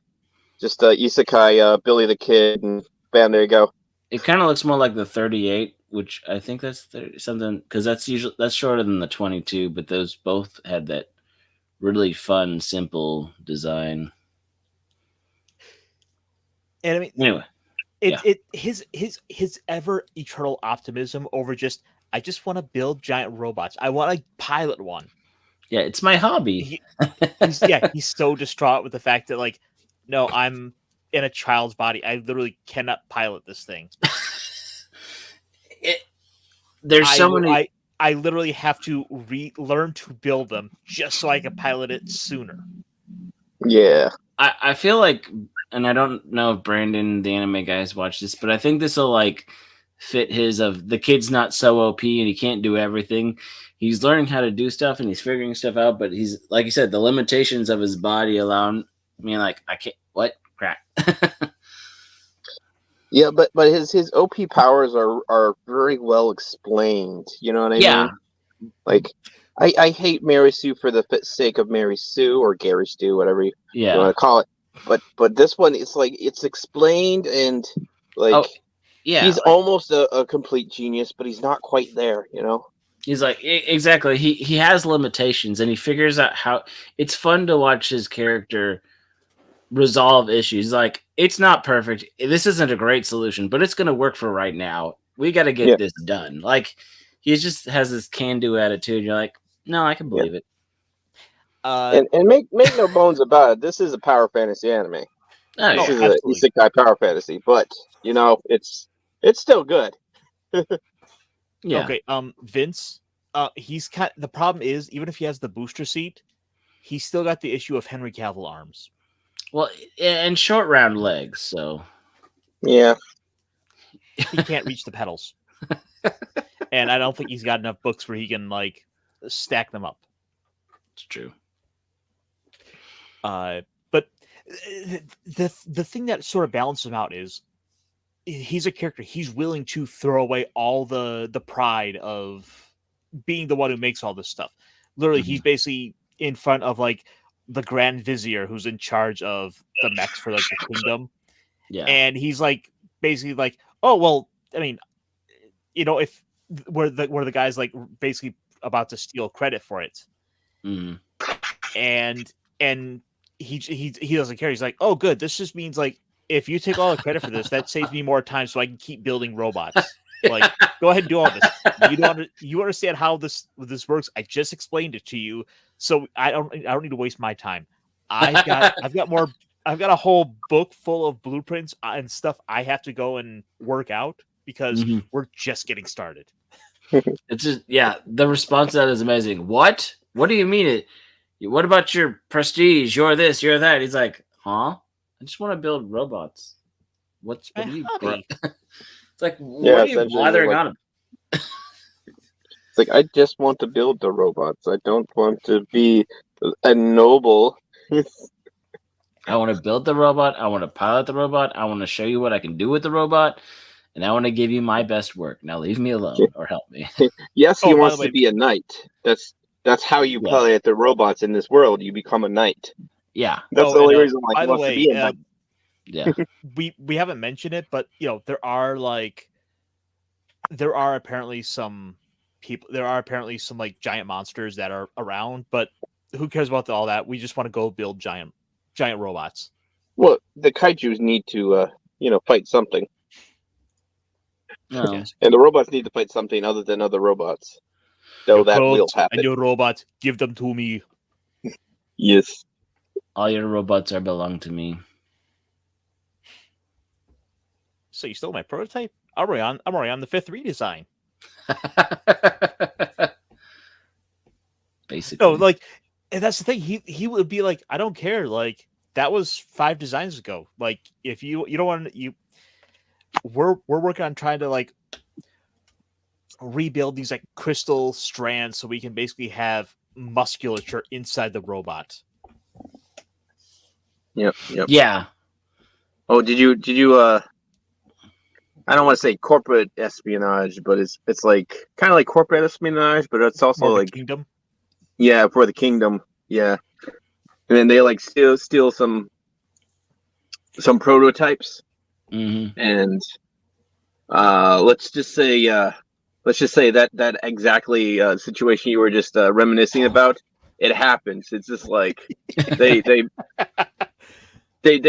Speaker 6: just Isekai Billy the Kid, and bam, there you go.
Speaker 5: It kind of looks more like the 38, which I think that's 30, something, because that's shorter than the 22, but those both had that really fun, simple design.
Speaker 2: And I mean,
Speaker 5: anyway,
Speaker 2: his ever eternal optimism over I just want to build giant robots. I want to pilot one.
Speaker 5: Yeah, it's my hobby.
Speaker 2: He's so distraught with the fact that like, no, I'm in a child's body. I literally cannot pilot this thing. I literally have to learn to build them just so I can pilot it sooner.
Speaker 6: Yeah.
Speaker 5: I feel like, and I don't know if Brandon, the anime guys, watch this, but I think this will like fit his of the kid's not so OP and he can't do everything. He's learning how to do stuff and he's figuring stuff out, but he's, like you said, the limitations of his body allow me, like, I can't, what? Crap.
Speaker 6: Yeah, but his OP powers are very well explained. You know what I mean? Like, I hate Mary Sue for the sake of Mary Sue or Gary Stu, whatever you want to call it. But this one, it's like it's explained and like he's almost a complete genius, but he's not quite there. You know?
Speaker 5: He's like exactly. He has limitations and he figures out how. It's fun to watch his character resolve issues. Like, it's not perfect. This isn't a great solution, but it's going to work for right now. We got to get this done. Like, he just has this can-do attitude. You're like, no, I can believe it.
Speaker 6: And make no bones about it. This is a power fantasy anime. This is a isekai power fantasy, but you know, it's still good.
Speaker 2: Okay, Vince, he's the problem is, even if he has the booster seat, he's still got the issue of Henry Cavill arms.
Speaker 5: Well, and short round legs, so
Speaker 6: Yeah.
Speaker 2: He can't reach the pedals. And I don't think he's got enough books where he can like stack them up.
Speaker 5: it's true.
Speaker 2: But the thing that sort of balances him out is he's a character. He's willing to throw away all the pride of being the one who makes all this stuff. Literally, he's basically in front of like the Grand Vizier, who's in charge of the mechs for like the kingdom.
Speaker 5: Yeah,
Speaker 2: And he's like basically like, oh well, I mean, you know, if where the guy's like basically about to steal credit for it, and he doesn't care. He's like, oh good, this just means like if you take all the credit for this, that saves me more time, so I can keep building robots. Like, go ahead and do all this. You understand how this works? I just explained it to you, so I don't need to waste my time. I've got a whole book full of blueprints and stuff I have to go and work out because we're just getting started.
Speaker 5: It's just the response to that is amazing. What do you mean it? What about your prestige? You're this, you're that. He's like, huh? I just want to build robots. What are you? It's like, what are you blathering on?
Speaker 6: It's like, I just want to build the robots. I don't want to be a noble.
Speaker 5: I want to build the robot. I want to pilot the robot. I want to show you what I can do with the robot. And I want to give you my best work. Now leave me alone or help me.
Speaker 6: Yes, he wants to be a knight. That's how you pilot the robots in this world. You become a knight.
Speaker 5: Yeah.
Speaker 6: That's the only reason why he wants to be a knight.
Speaker 5: Yeah.
Speaker 2: we haven't mentioned it, but you know, there are apparently some like giant monsters that are around, but who cares about all that? We just want to go build giant robots.
Speaker 6: Well, the kaijus need to fight something.
Speaker 5: No.
Speaker 2: Yes.
Speaker 6: And the robots need to fight something other than other robots. So that will happen.
Speaker 2: And your robots, give them to me.
Speaker 6: Yes.
Speaker 5: All your robots belong to me.
Speaker 2: So you stole my prototype? I'm already on the 5th redesign.
Speaker 5: Basically.
Speaker 2: No, like, and that's the thing. He would be like, I don't care. Like, that was 5 designs ago. Like, if you don't want we're working on trying to like rebuild these like crystal strands so we can basically have musculature inside the robot.
Speaker 6: Yep.
Speaker 5: Yeah.
Speaker 6: Oh, did you I don't want to say corporate espionage, but it's like kind of like corporate espionage, but it's also like
Speaker 2: kingdom.
Speaker 6: Yeah, for the kingdom. Yeah. And then they like steal some prototypes. And let's just say that exactly situation you were just reminiscing about, it happens. It's just like they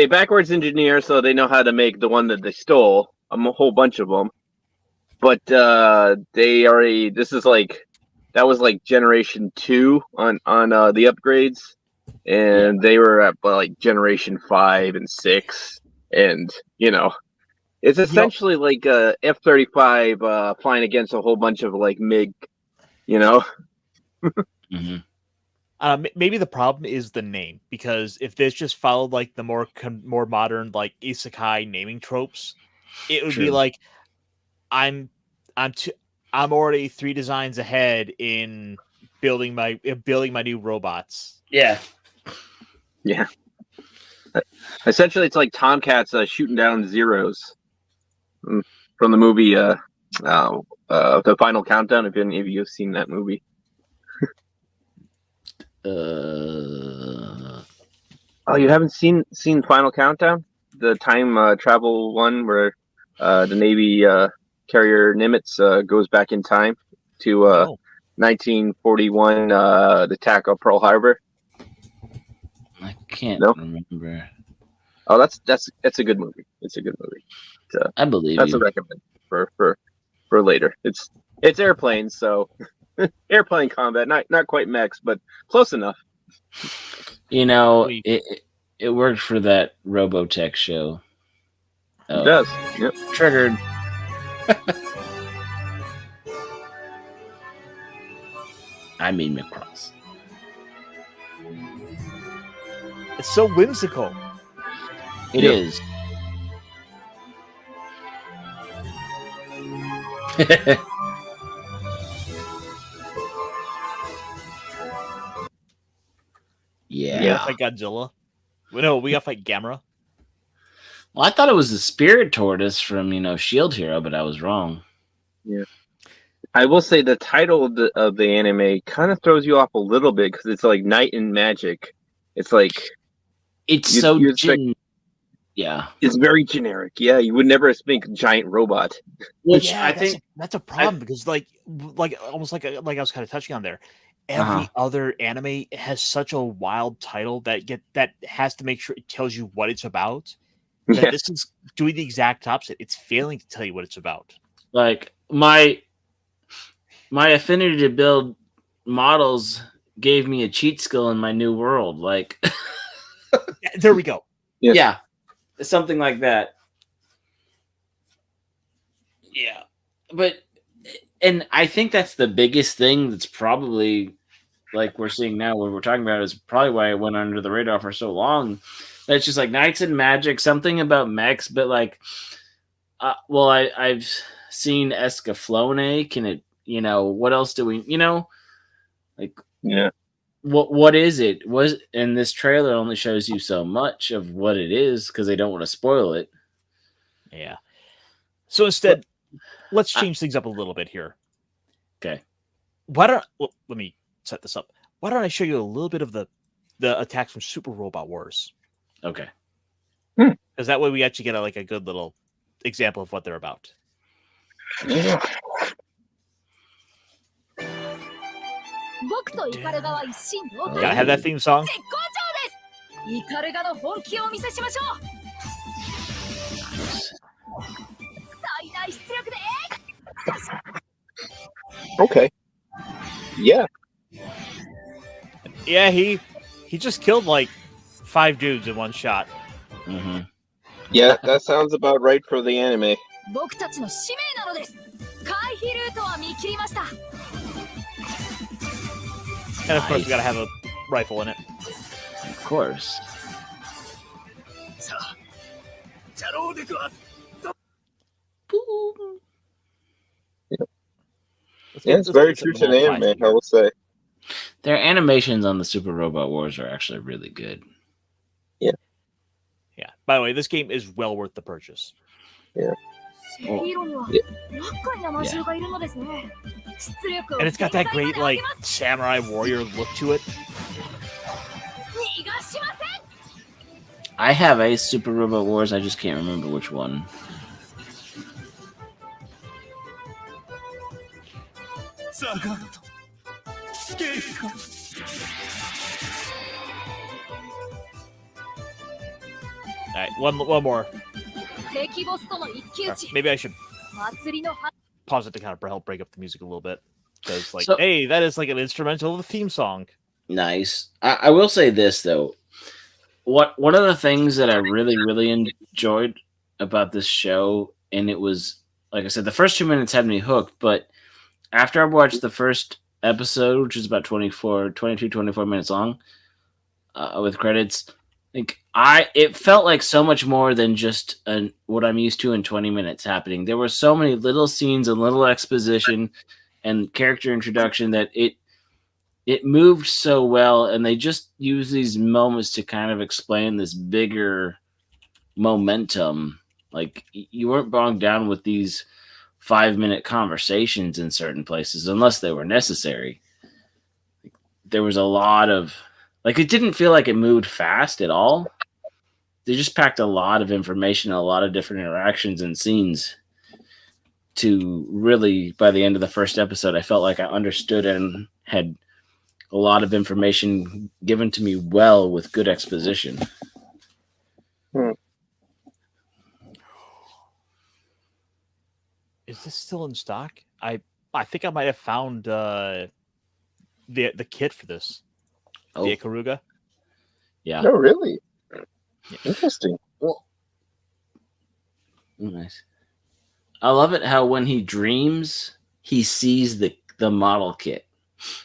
Speaker 6: backwards engineer, so they know how to make the one that they stole, a whole bunch of them. But that was like generation 2 on the upgrades, and they were at like generation 5 and 6, and it's essentially like a F-35 flying against a whole bunch of like MiG,
Speaker 2: Maybe the problem is the name, because if this just followed like the more modern like isekai naming tropes, it would be like I'm already 3 designs ahead in building my new robots.
Speaker 5: Yeah.
Speaker 6: Essentially, it's like Tomcats shooting down Zeros from the movie The Final Countdown. If any of you have seen that movie. Oh, you haven't seen Final Countdown? The time travel one where the Navy carrier Nimitz goes back in time to 1941, the attack of Pearl Harbor.
Speaker 5: I can't remember.
Speaker 6: Oh, that's a good movie. It's a good movie.
Speaker 5: I believe
Speaker 6: that's
Speaker 5: you.
Speaker 6: a recommend for later. It's airplanes, so airplane combat, not quite mechs, but close enough.
Speaker 5: It worked for that Robotech show.
Speaker 6: It does. Yep.
Speaker 5: Triggered. I mean Macross.
Speaker 2: It's so whimsical.
Speaker 5: It is.
Speaker 2: We gotta fight Godzilla. No, we gotta fight Gamera.
Speaker 5: Well, I thought it was the spirit tortoise from Shield Hero, but I was wrong.
Speaker 6: Yeah. I will say the title of the anime kind of throws you off a little bit because it's like Night and Magic. It's like
Speaker 5: it's yeah.
Speaker 6: It's very generic. Yeah, you would never think giant robot.
Speaker 5: Which
Speaker 2: yeah,
Speaker 5: I think
Speaker 2: that's a problem because like almost like I was kind of touching on there. Every other anime has such a wild title that has to make sure it tells you what it's about. That this is doing the exact opposite. It's failing to tell you what it's about.
Speaker 5: Like my affinity to build models gave me a cheat skill in my new world. Like
Speaker 2: there we go.
Speaker 5: Yeah. Something like that. Yeah. And I think that's the biggest thing that's probably like we're seeing now what we're talking about is probably why it went under the radar for so long. It's just like Knights and Magic, something about mechs, but like I've seen Escaflowne. Can it what else do we what is it? And this trailer only shows you so much of what it is because they don't want to spoil it.
Speaker 2: Yeah. So instead, let's change things up a little bit here.
Speaker 5: Okay.
Speaker 2: Let me set this up. Why don't I show you a little bit of the attacks from Super Robot Wars?
Speaker 5: Okay.
Speaker 2: Because that way we actually get a good little example of what they're about.
Speaker 6: Yeah.
Speaker 2: Gotta have that theme song.
Speaker 6: Okay. Yeah.
Speaker 2: Yeah, he just killed like 5 dudes in one shot.
Speaker 5: Mm-hmm.
Speaker 6: Yeah, that sounds about right for the anime.
Speaker 2: And of course, we gotta have a rifle in it.
Speaker 5: Of course.
Speaker 6: Yeah, it's very true to the anime, I will say.
Speaker 5: Their animations on the Super Robot Wars are actually really good.
Speaker 6: Yeah.
Speaker 2: Yeah. By the way, this game is well worth the purchase.
Speaker 6: Yeah.
Speaker 5: Oh,
Speaker 2: And it's got that great like samurai warrior look to it.
Speaker 5: I have a Super Robot Wars. I just can't remember which one.
Speaker 2: Alright, one more. Maybe I should pause it to kind of help break up the music a little bit. Because, hey, that is like an instrumental of the theme song.
Speaker 5: Nice. I will say this, though. One of the things that I really, really enjoyed about this show, and it was, like I said, the first 2 minutes had me hooked, but after I watched the first episode, which is about 24 minutes long, with credits, it felt like so much more than just what I'm used to in 20 minutes happening. There were so many little scenes and little exposition and character introduction that it moved so well, and they just use these moments to kind of explain this bigger momentum. Like, you weren't bogged down with these 5-minute conversations in certain places unless they were necessary. There was a lot of it didn't feel like it moved fast at all. They just packed a lot of information, a lot of different interactions and scenes to really, by the end of the first episode, I felt like I understood and had a lot of information given to me well with good exposition.
Speaker 2: Is this still in stock? I think I might have found the kit for this.
Speaker 5: Oh.
Speaker 2: The Ikaruga.
Speaker 5: Yeah.
Speaker 6: Oh, really?
Speaker 2: Yeah.
Speaker 6: Interesting.
Speaker 5: Well, nice. I love it how when he dreams, he sees the model kit.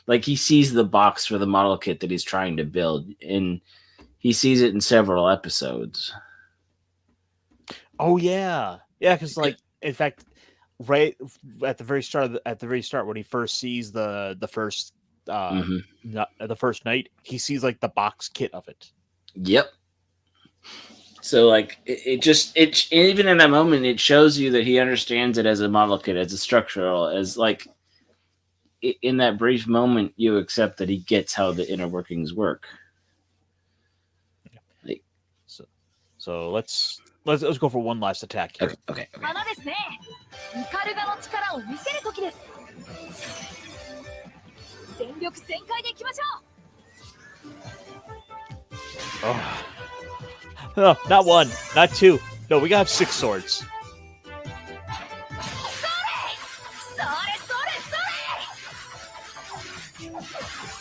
Speaker 5: like he sees the box for the model kit that he's trying to build, and he sees it in several episodes.
Speaker 2: Oh yeah, yeah. Because like, in fact, right at the very start, when he first sees the first the first night, he sees like the box kit of it.
Speaker 5: Yep. So like it even in that moment it shows you that he understands it as a model kit, as a structural, as like in that brief moment you accept that he gets how the inner workings work. Like,
Speaker 2: so let's go for one last attack here.
Speaker 5: Okay.
Speaker 4: 花ですね。イカルガの力を見せる時です。全力全開でいきましょう。
Speaker 2: Oh. No, not one, not two. No, we got 6 swords.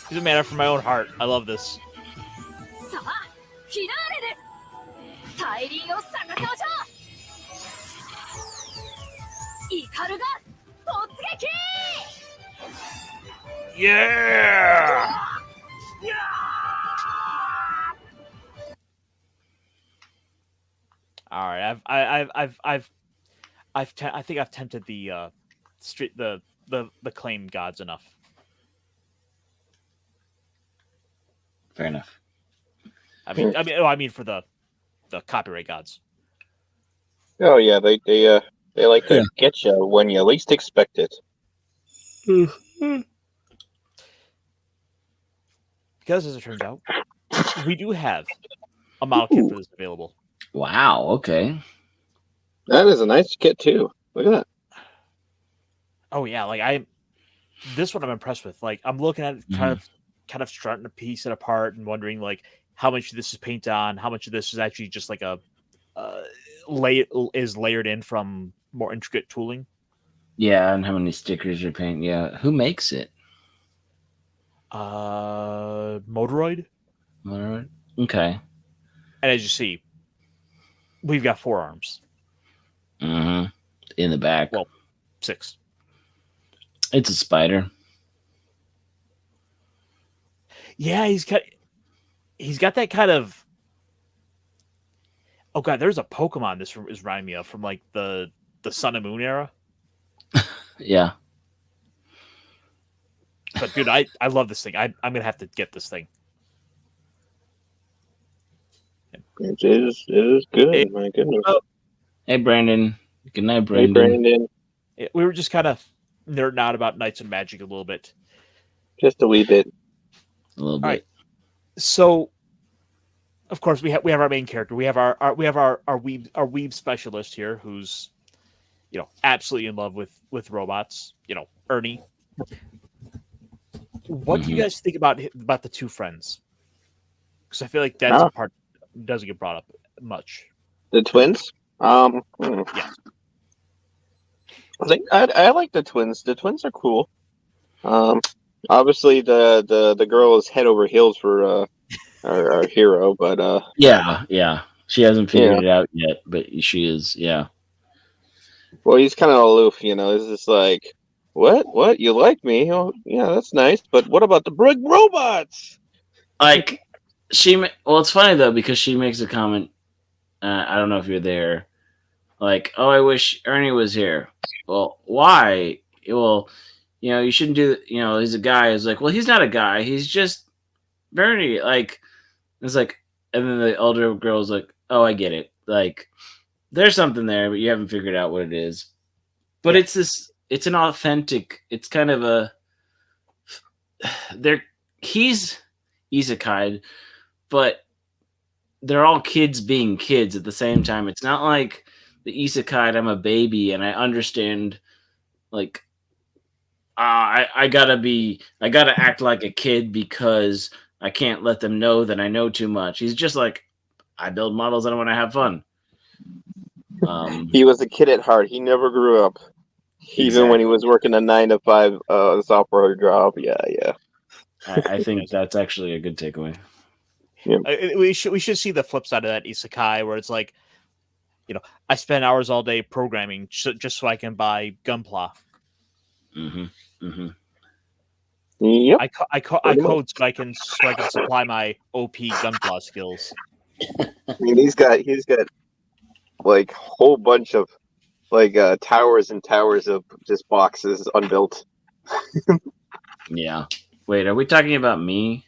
Speaker 2: He's a man after my own heart. I love this.
Speaker 4: さあ、フィナーレです。大輪を探しましょう。イカルガ突撃。
Speaker 2: Yeah! All right, I think I've tempted the claim gods enough.
Speaker 5: fair enough.
Speaker 2: I mean for the copyright gods.
Speaker 6: Oh yeah, they like to get you when you least expect it.
Speaker 2: Because as it turns out, we do have a model kit for this available.
Speaker 5: Wow. Okay.
Speaker 6: That is a nice kit too. Look at that.
Speaker 2: Oh yeah, like this one I'm impressed with. Like I'm looking at it, kind of starting to piece it apart and wondering like how much of this is paint on, how much of this is actually just like a layered in from more intricate tooling.
Speaker 5: Yeah, and how many stickers you're painting? Yeah, who makes it?
Speaker 2: Motoroid.
Speaker 5: Okay.
Speaker 2: And as you see, we've got 4 arms.
Speaker 5: In the back.
Speaker 2: Well, 6.
Speaker 5: It's a spider.
Speaker 2: Yeah, he's got that kind of. Oh god, there's a Pokemon this is reminding me of from like the Sun and Moon era.
Speaker 5: Yeah.
Speaker 2: But dude, I love this thing. I'm gonna have to get this thing.
Speaker 6: It is good. My goodness.
Speaker 5: Hey, Brandon. Good night,
Speaker 6: Hey,
Speaker 5: Brandon.
Speaker 2: We were just kind of nerding out about Knights and Magic a little bit.
Speaker 6: Just a wee bit.
Speaker 5: A little bit.
Speaker 2: All right. So, of course, we have our main character. We have our weeb specialist here, who's absolutely in love with robots. Ernie. What do you guys think about the 2 friends? Because I feel like that's a part that doesn't get brought up much.
Speaker 6: The twins.
Speaker 2: Yeah.
Speaker 6: I think I like the twins. The twins are cool. Obviously the girl is head over heels for our hero, but
Speaker 5: yeah. She hasn't figured it out yet, but she is. Yeah.
Speaker 6: Well, he's kind of aloof, It's just like, what? You like me? Oh, yeah, that's nice. But what about the big robots?
Speaker 5: Like well, it's funny though because she makes a comment. I don't know if you're there. Like, oh, I wish Ernie was here. Well, why? Well, you shouldn't do. He's a guy. It's like, well, he's not a guy. He's just Bernie. Like, it's like, and then the older girl's like, oh, I get it. Like, there's something there, but you haven't figured out what it is. But it's an authentic. It's kind of a. He's isekai, but they're all kids being kids at the same time. It's not like the isekai, I'm a baby and I understand like I gotta act like a kid because I can't let them know that I know too much. He's just like, I build models and I want to have fun.
Speaker 6: He was a kid at heart. He never grew up. Even when he was working a 9-to-5 software job. Yeah.
Speaker 5: I think that's actually a good takeaway.
Speaker 6: Yeah.
Speaker 2: We should see the flip side of that isekai where it's like, I spend hours all day programming just so I can buy Gunpla.
Speaker 6: Yep.
Speaker 2: I code so I can supply my OP gunpla skills.
Speaker 6: I mean, he's got like a whole bunch of like towers and towers of just boxes unbuilt.
Speaker 5: Yeah. Wait, are we talking about me?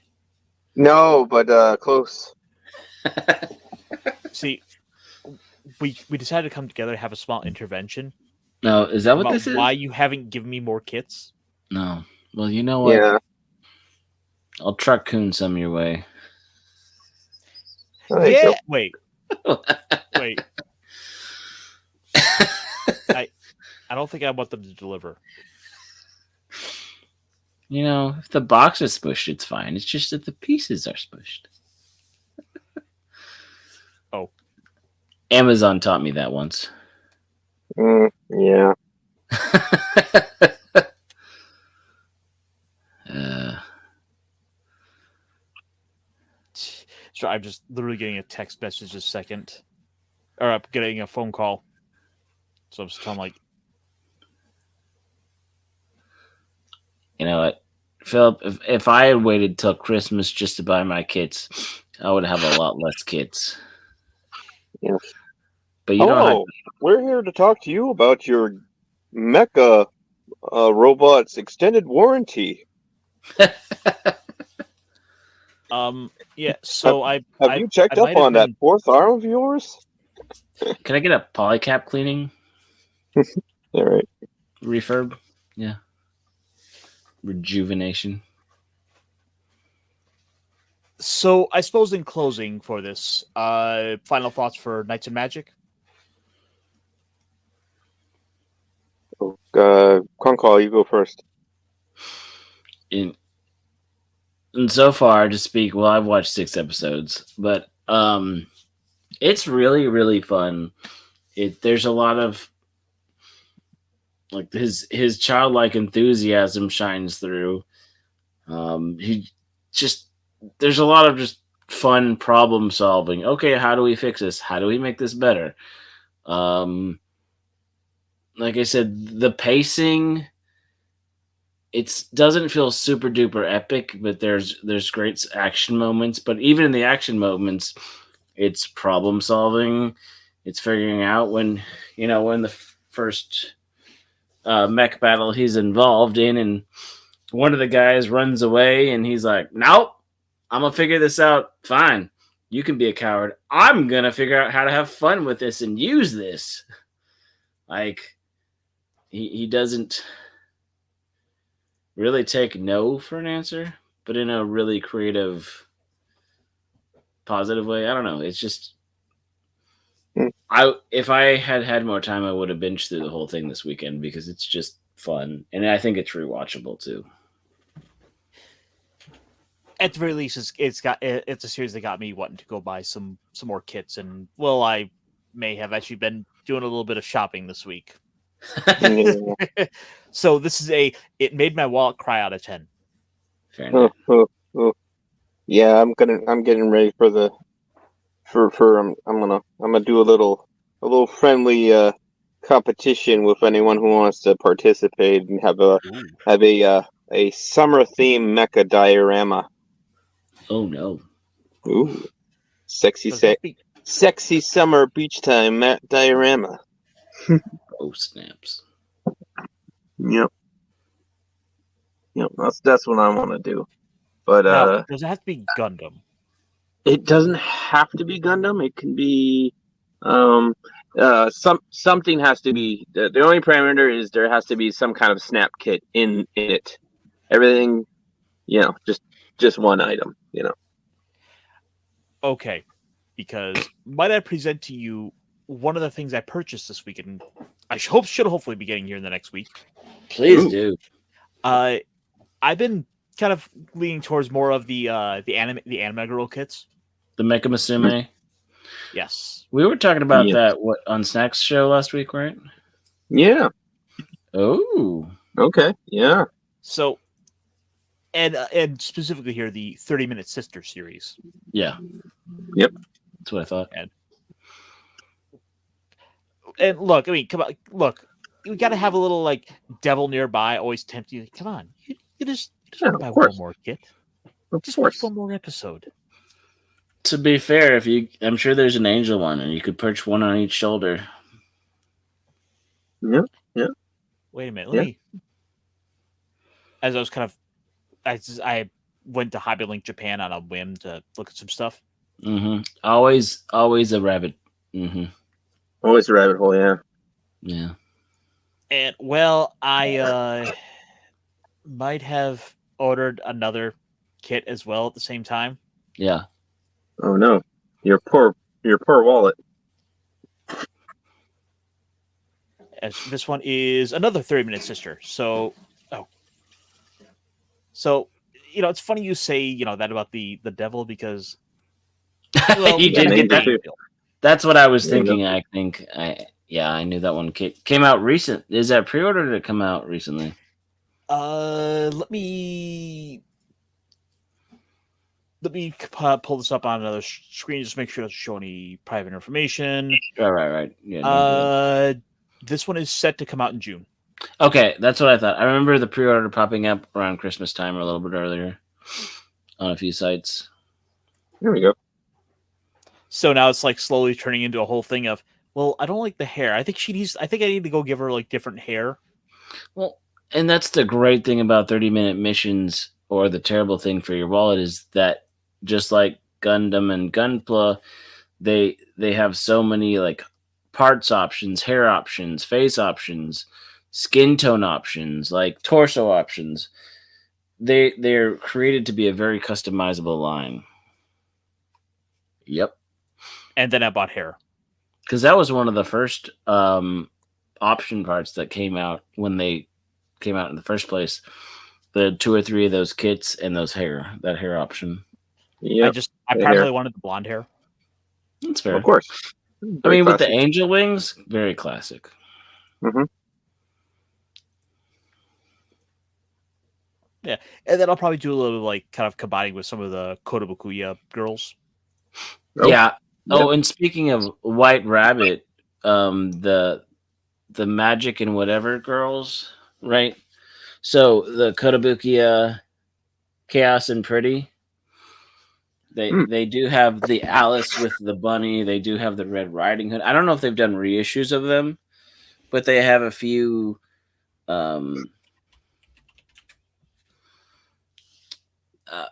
Speaker 6: No, but close.
Speaker 2: See, we decided to come together and have a small intervention.
Speaker 5: No, is that what
Speaker 2: about
Speaker 5: this is?
Speaker 2: why you haven't given me more kits?
Speaker 5: No. Well, you know what?
Speaker 6: Yeah.
Speaker 5: I'll truck Coon some your way.
Speaker 6: There you
Speaker 2: Yeah.
Speaker 6: go.
Speaker 2: Wait. I don't think I want them to deliver.
Speaker 5: You know, if the box is smushed, it's fine. It's just that the pieces are smushed.
Speaker 2: Oh.
Speaker 5: Amazon taught me that once.
Speaker 6: Yeah.
Speaker 2: So I'm just literally getting a text message a second. Or I'm getting a phone call. So I'm just telling like,
Speaker 5: you know what, Philip, if I had waited till Christmas just to buy my kits, I would have a lot less kits.
Speaker 6: Yes.
Speaker 5: But you don't have
Speaker 6: we're here to talk to you about your Mecha robot's extended warranty.
Speaker 2: yeah, so
Speaker 6: Have you checked up on that fourth arm of yours?
Speaker 5: Can I get a polycap cleaning?
Speaker 6: All right.
Speaker 5: Refurb? Yeah. Rejuvenation.
Speaker 2: So I suppose in closing for this, final thoughts for Knights of Magic?
Speaker 6: Concall, you go first.
Speaker 5: And so far, to speak, well, I've watched 6 episodes, but it's really, really fun. There's a lot of like his childlike enthusiasm shines through. There's a lot of just fun problem solving. Okay, how do we fix this? How do we make this better? Like I said, the pacing, it doesn't feel super duper epic, but there's great action moments. But even in the action moments, it's problem solving. It's figuring out when the first mech battle he's involved in, and one of the guys runs away, and he's like, "Nope, I'm gonna figure this out. Fine, you can be a coward. I'm gonna figure out how to have fun with this and use this." Like, he doesn't really take no for an answer, but in a really creative, positive way. I don't know. It's just, if I had more time, I would have binged through the whole thing this weekend because it's just fun, and I think it's rewatchable too.
Speaker 2: At the very least, it's a series that got me wanting to go buy some more kits, and well, I may have actually been doing a little bit of shopping this week. So this is it made my wallet cry out of 10.
Speaker 5: Fair enough.
Speaker 6: Yeah, I'm getting ready for I'm gonna do a little friendly competition with anyone who wants to participate and have a summer theme mecha diorama.
Speaker 5: Oh no!
Speaker 6: Ooh, sexy summer beach time diorama.
Speaker 5: Oh snaps!
Speaker 6: Yep. That's what I want to do. But
Speaker 2: now, does it have to be Gundam?
Speaker 6: It doesn't have to be Gundam. It can be something has to be. The only parameter is there has to be some kind of snap kit in it. Everything, just one item.
Speaker 2: Okay, because might I present to you one of the things I purchased this week, and I should hopefully be getting here in the next week.
Speaker 5: Please do.
Speaker 2: I've been kind of leaning towards more of the anime girl kits.
Speaker 5: The Mecha Musume.
Speaker 2: Yes,
Speaker 5: we were talking about that on Snacks show last week, right?
Speaker 6: Yeah.
Speaker 5: Oh.
Speaker 6: Okay. Yeah.
Speaker 2: So, and specifically here, the 30-minute sister series.
Speaker 5: Yeah.
Speaker 6: Yep.
Speaker 5: That's what I thought.
Speaker 2: And look, I mean, come on, look, you got to have a little like devil nearby, always tempt you. Come on, you just Just want to buy one more kit. Just watch one more episode.
Speaker 5: To be fair, I'm sure there's an angel one, and you could perch one on each shoulder.
Speaker 6: Yeah.
Speaker 2: Wait a minute. Let me. As I was I went to Hobby Link Japan on a whim to look at some stuff.
Speaker 5: Mm-hmm. Always a rabbit. Mm-hmm.
Speaker 6: Always a rabbit hole. Yeah.
Speaker 5: Yeah.
Speaker 2: And well, I might have ordered another kit as well at the same time.
Speaker 5: Yeah.
Speaker 6: Oh no, your poor wallet.
Speaker 2: As this one is another 30-minute sister. So it's funny you say that about the devil because
Speaker 5: you did get that. That's what I was thinking. I think I knew that one came out recent. Is that pre-order or did it come out recently?
Speaker 2: Let me pull this up on another screen. Just make sure it doesn't show any private information.
Speaker 5: Right. Yeah.
Speaker 2: This one is set to come out in June.
Speaker 5: Okay, that's what I thought. I remember the pre-order popping up around Christmas time or a little bit earlier on a few sites.
Speaker 6: There we go.
Speaker 2: So now it's like slowly turning into a whole thing of, well, I don't like the hair. I think I need to go give her like different hair.
Speaker 5: Well, and that's the great thing about 30-minute missions, or the terrible thing for your wallet is that just like Gundam and Gunpla, they have so many like parts options, hair options, face options, skin tone options, like torso options. They're created to be a very customizable line. Yep.
Speaker 2: And then I bought hair.
Speaker 5: Because that was one of the first option parts that came out when they came out in the first place. The 2 or 3 of those kits and that hair option.
Speaker 6: Yeah.
Speaker 2: I primarily wanted the blonde hair.
Speaker 5: That's fair.
Speaker 6: Of course.
Speaker 5: Very classic. With the angel wings, very classic.
Speaker 6: Mm-hmm.
Speaker 2: Yeah. And then I'll probably do a little like kind of combining with some of the Kotobukiya girls.
Speaker 5: Oh. Yeah. Oh, and speaking of White Rabbit, the Magic and Whatever girls, right? So the Kotobukiya Chaos and Pretty, they do have the Alice with the bunny. They do have the Red Riding Hood. I don't know if they've done reissues of them, but they have a few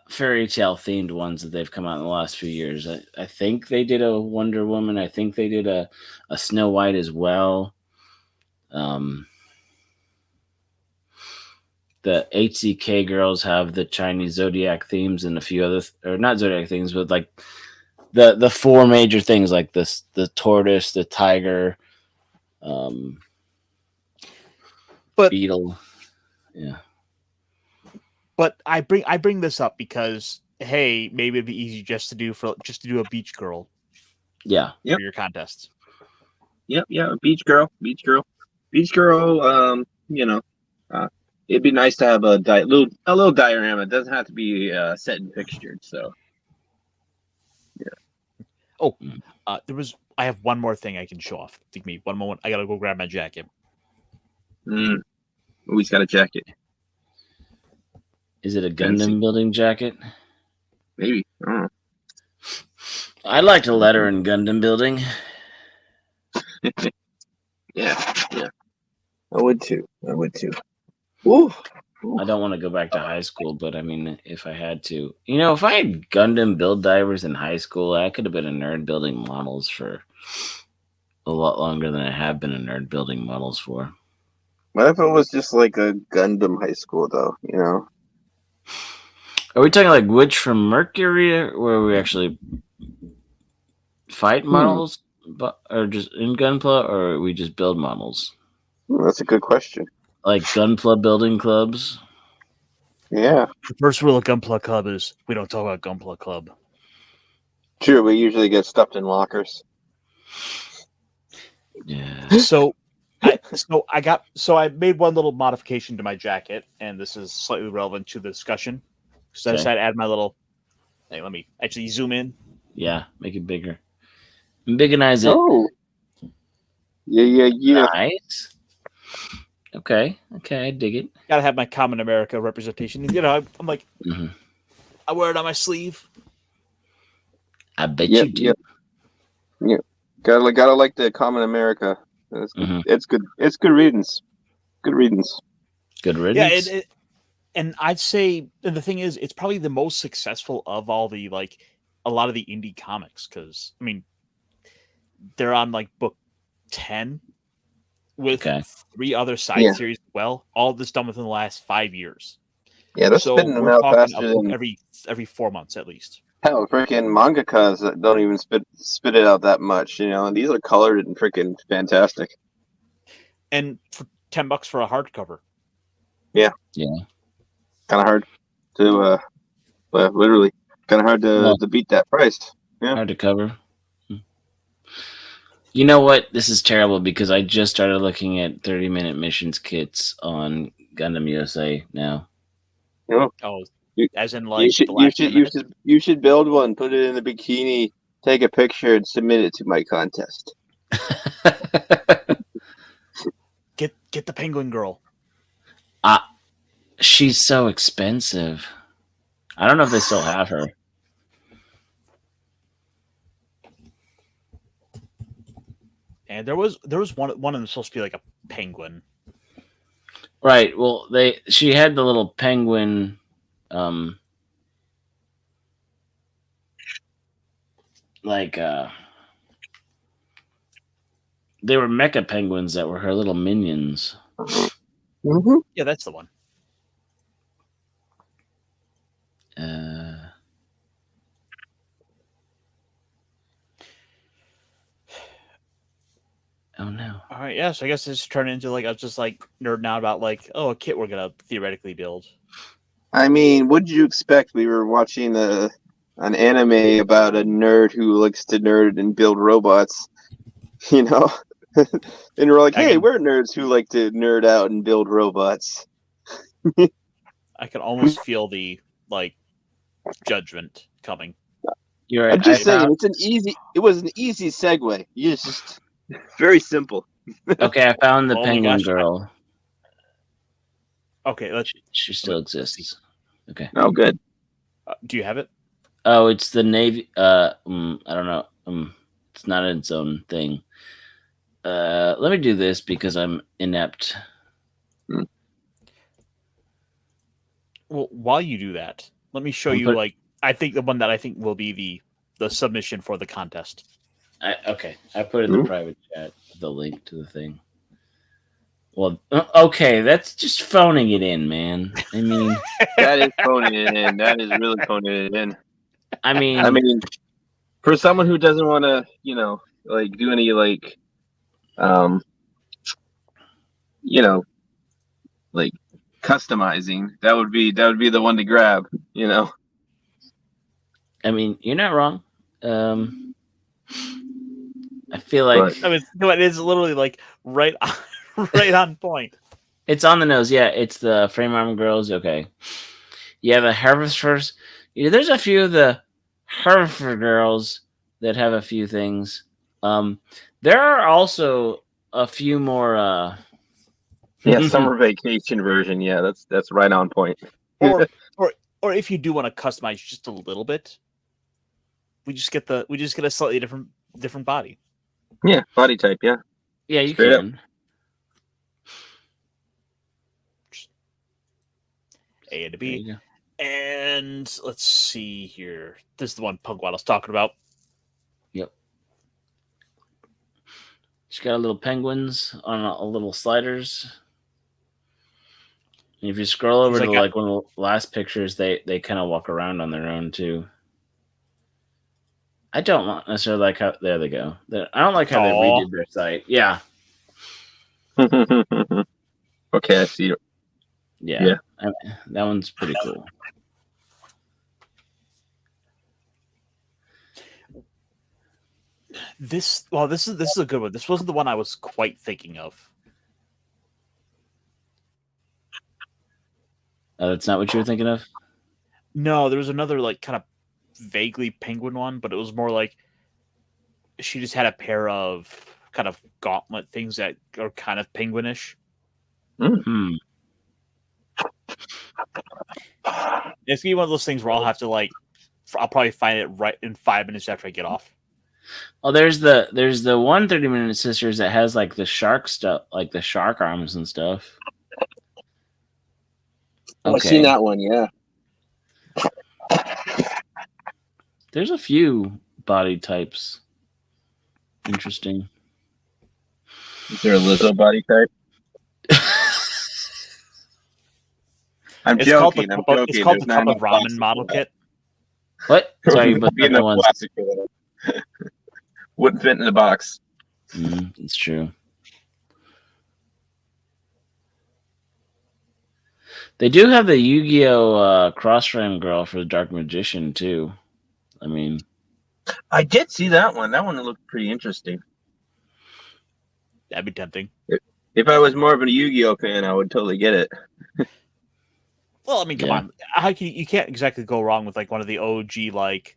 Speaker 5: fairy tale themed ones that they've come out in the last few years. I think they did a Wonder Woman. I think they did a Snow White as well. The HCK girls have the Chinese zodiac themes and a few other, or not zodiac themes, but like the 4 major things like this: the tortoise, the tiger, beetle. Yeah.
Speaker 2: But I bring this up because hey, maybe it'd be easy just to do a beach girl.
Speaker 5: Yeah.
Speaker 2: For your contests.
Speaker 6: Yep. Beach girl. It'd be nice to have a little diorama. It doesn't have to be set and fixtured. So. Yeah.
Speaker 2: Oh, I have one more thing I can show off. Give me one moment. I gotta go grab my jacket.
Speaker 6: He's got a jacket.
Speaker 5: Is it a Gundam building jacket?
Speaker 6: Maybe. I don't know.
Speaker 5: I'd like to let her in Gundam building.
Speaker 6: Yeah. I would too. Ooh.
Speaker 5: I don't want to go back to high school, but I mean, if I had to, if I had Gundam build divers in high school, I could have been a nerd building models for a lot longer than I have been a nerd building models for.
Speaker 6: What if it was just like a Gundam high school, though?
Speaker 5: Are we talking like Witch from Mercury, where we actually fight models, or just in Gunpla, or we just build models?
Speaker 6: That's a good question.
Speaker 5: Like Gunpla building clubs?
Speaker 6: Yeah.
Speaker 2: The first rule of Gunpla Club is we don't talk about Gunpla Club.
Speaker 6: True, we usually get stuffed in lockers.
Speaker 5: Yeah.
Speaker 2: So I made one little modification to my jacket, and this is slightly relevant to the discussion. So I decided to add my little. Hey, let me actually zoom in.
Speaker 5: Yeah, make it bigger. Biganize it.
Speaker 6: Oh. Yeah.
Speaker 5: Nice. Okay, I dig it.
Speaker 2: Gotta have my Common America representation. You know, I'm like,
Speaker 5: Mm-hmm.
Speaker 2: I wear it on my sleeve.
Speaker 5: I bet
Speaker 6: Yep,
Speaker 5: you do.
Speaker 6: yep. Gotta like the Common America. It's good.
Speaker 5: Mm-hmm.
Speaker 6: It's good. It's good readings. Good readings.
Speaker 5: Good
Speaker 2: Yeah,
Speaker 5: riddance.
Speaker 2: and I'd say, and the thing is, it's probably the most successful of all the like a lot of the indie comics because I mean, they're on like book 10 with
Speaker 5: Okay.
Speaker 2: 3 other side
Speaker 6: Yeah.
Speaker 2: series as well. All of this done within the last 5 years.
Speaker 6: Yeah, they're
Speaker 2: So
Speaker 6: spitting them
Speaker 2: we're
Speaker 6: out
Speaker 2: talking a
Speaker 6: faster
Speaker 2: book
Speaker 6: than
Speaker 2: every 4 months at least.
Speaker 6: hell. Freaking mangakas that don't even spit it out that much. You know, and these are colored and freaking fantastic.
Speaker 2: And for $10 for a hardcover.
Speaker 5: Yeah.
Speaker 6: Kind of hard to, literally, kind of hard
Speaker 5: Well,
Speaker 6: to beat that price. Yeah.
Speaker 5: hard to cover. You know what? This is terrible because I just started looking at 30-minute missions kits on Gundam USA now.
Speaker 2: Oh,
Speaker 6: You-
Speaker 2: as in
Speaker 6: You
Speaker 2: like
Speaker 6: should
Speaker 2: the last 10 minutes.
Speaker 6: you should build one, put it in a bikini, take a picture, and submit it to my contest.
Speaker 2: Get the penguin girl.
Speaker 5: She's so expensive. I don't know if they still have her.
Speaker 2: And there was one of them supposed to be like a penguin.
Speaker 5: Right. Well, she had the little penguin. Like they were mecha penguins that were her little minions.
Speaker 6: Mm-hmm.
Speaker 2: Yeah, that's the one.
Speaker 5: Oh no.
Speaker 2: All right, yeah. So I guess it's turned into like I was just like nerding out about like a kit we're gonna theoretically build.
Speaker 6: I mean, what did you expect? We were watching an anime about a nerd who likes to nerd and build robots, you know? And we're like, hey, we're nerds who like to nerd out and build robots.
Speaker 2: I can almost feel the like judgment coming.
Speaker 5: You're
Speaker 6: I'm
Speaker 5: right.
Speaker 6: just saying, it was an easy segue. You just very simple.
Speaker 5: Okay, I found the
Speaker 2: Oh my
Speaker 5: penguin
Speaker 2: gosh,
Speaker 5: girl.
Speaker 2: Okay, let's.
Speaker 5: She still exists. Okay.
Speaker 6: Oh, good.
Speaker 2: Do you have it?
Speaker 5: Oh, it's the Navy. I don't know. It's not its own thing. Let me do this because I'm inept.
Speaker 2: Well, while you do that, let me show you like I think the one that I think will be the submission for the contest.
Speaker 5: Okay, I put in the private chat the link to the thing. Well, okay, that's just phoning it in, man. I mean,
Speaker 6: that is phoning it in. That is really phoning it in.
Speaker 5: I mean,
Speaker 6: for someone who doesn't want to, you know, like do any like, you know, like customizing, that would be the one to grab. You know.
Speaker 5: I mean, you're not wrong. I feel like
Speaker 2: I mean, it is literally like right on point.
Speaker 5: It's on the nose. Yeah, it's the frame arm girls. Okay. Yeah, the Harvesters. Yeah, there's a few of the Harvester girls that have a few things. There are also a few more.
Speaker 6: Yeah, summer vacation version. Yeah, that's right on point.
Speaker 2: or if you do want to customize just a little bit, we just get a slightly different body.
Speaker 6: Yeah, body type. Yeah.
Speaker 5: Yeah, you
Speaker 6: Straight
Speaker 5: can.
Speaker 2: A and a B. And let's see here. This is the one Pugwatt was talking about.
Speaker 5: Yep. She's got a little penguins on a little sliders. And if you scroll over to like one of the last pictures, they kind of walk around on their own too. I don't necessarily like how there they go. I don't like how they redid their site. Yeah.
Speaker 6: Okay, I see it.
Speaker 5: Yeah. That one's pretty cool.
Speaker 2: This is a good one. This wasn't the one I was quite thinking of.
Speaker 5: That's not what you were thinking of?
Speaker 2: No, there was another like kind of vaguely penguin one, but it was more like she just had a pair of kind of gauntlet things that are kind of penguinish.
Speaker 5: Hmm.
Speaker 2: It's gonna be one of those things where I'll have to I'll probably find it right in 5 minutes after I get off.
Speaker 5: Well, there's the 30-minute sisters that has like the shark stuff, like the shark arms and stuff.
Speaker 6: I've seen that one. Yeah.
Speaker 5: There's a few body types. Interesting.
Speaker 6: Is there a Lizzo body type? I'm joking. I'm joking.
Speaker 2: It's called
Speaker 6: There's
Speaker 2: the
Speaker 6: not
Speaker 2: Cup of
Speaker 6: enough
Speaker 2: Ramen
Speaker 6: boxes
Speaker 2: model
Speaker 6: for
Speaker 2: kit.
Speaker 5: What? Sorry, but
Speaker 6: Being
Speaker 5: the
Speaker 6: a
Speaker 5: ones
Speaker 6: plastic for that. Wouldn't fit in the box.
Speaker 5: It's true. They do have the Yu-Gi-Oh cross-frame girl for the Dark Magician too. I mean,
Speaker 6: I did see that one. That one looked pretty interesting.
Speaker 2: That'd be tempting.
Speaker 6: If I was more of a Yu-Gi-Oh fan, I would totally get it.
Speaker 2: Well, I mean, come on. You can't exactly go wrong with like one of the OG like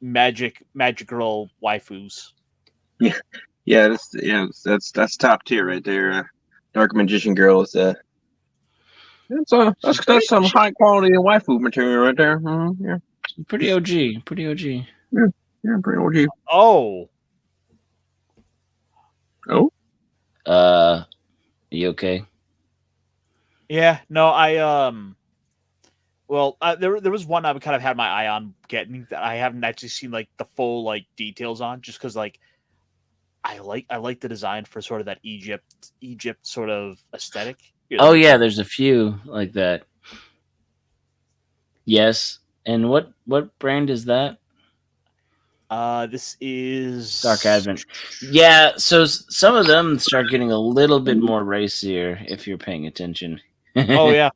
Speaker 2: magic girl waifus.
Speaker 6: Yeah, that's top tier right there. Dark Magician Girl is that's some high quality waifu material right there. Yeah,
Speaker 5: pretty OG.
Speaker 6: yeah, pretty OG.
Speaker 2: Oh,
Speaker 5: You okay?
Speaker 2: yeah. No, well, there was one I kind of had my eye on getting that I haven't actually seen like the full like details on, just because like I like the design for sort of that Egypt sort of aesthetic.
Speaker 5: Oh yeah, there's a few like that. Yes, and what brand is that?
Speaker 2: This is
Speaker 5: Dark Advent. Yeah, so some of them start getting a little bit more racier if you're paying attention.
Speaker 2: Oh yeah,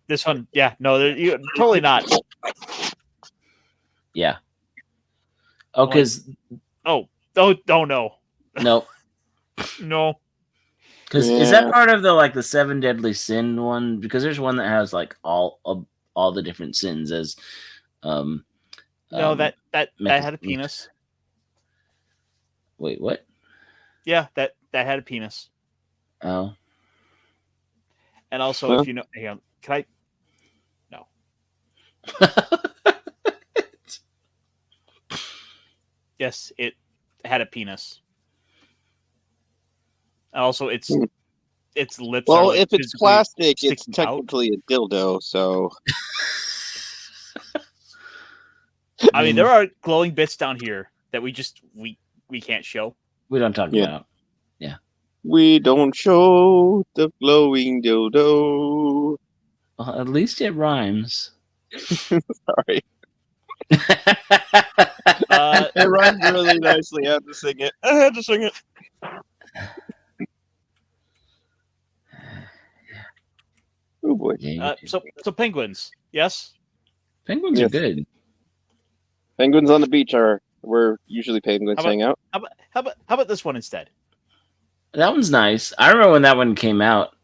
Speaker 2: this one. Yeah, no, totally not.
Speaker 5: Yeah. Oh, because
Speaker 2: no,
Speaker 5: nope.
Speaker 2: No.
Speaker 5: Because is that part of the 7 deadly sin one? Because there's one that has like all the different sins as.
Speaker 2: No, that had a penis.
Speaker 5: Wait, what?
Speaker 2: Yeah, that had a penis.
Speaker 5: Oh.
Speaker 2: And also, if you know, hang on, can I? No. Yes, it had a penis. And also, its lips.
Speaker 7: Well,
Speaker 2: are, like,
Speaker 7: if it's plastic, it's
Speaker 2: sticking
Speaker 7: technically a dildo. So.
Speaker 2: I mean, there are glowing bits down here that we can't show.
Speaker 5: We don't talk about. Yeah.
Speaker 7: We don't show the glowing dildo.
Speaker 5: Well, at least it rhymes.
Speaker 7: Sorry. It rhymes really nicely. I had to sing it. Oh boy.
Speaker 2: So penguins, yes.
Speaker 5: Penguins are good.
Speaker 7: Penguins on the beach are where usually penguins hang out.
Speaker 2: How about this one instead?
Speaker 5: That one's nice. I remember when that one came out.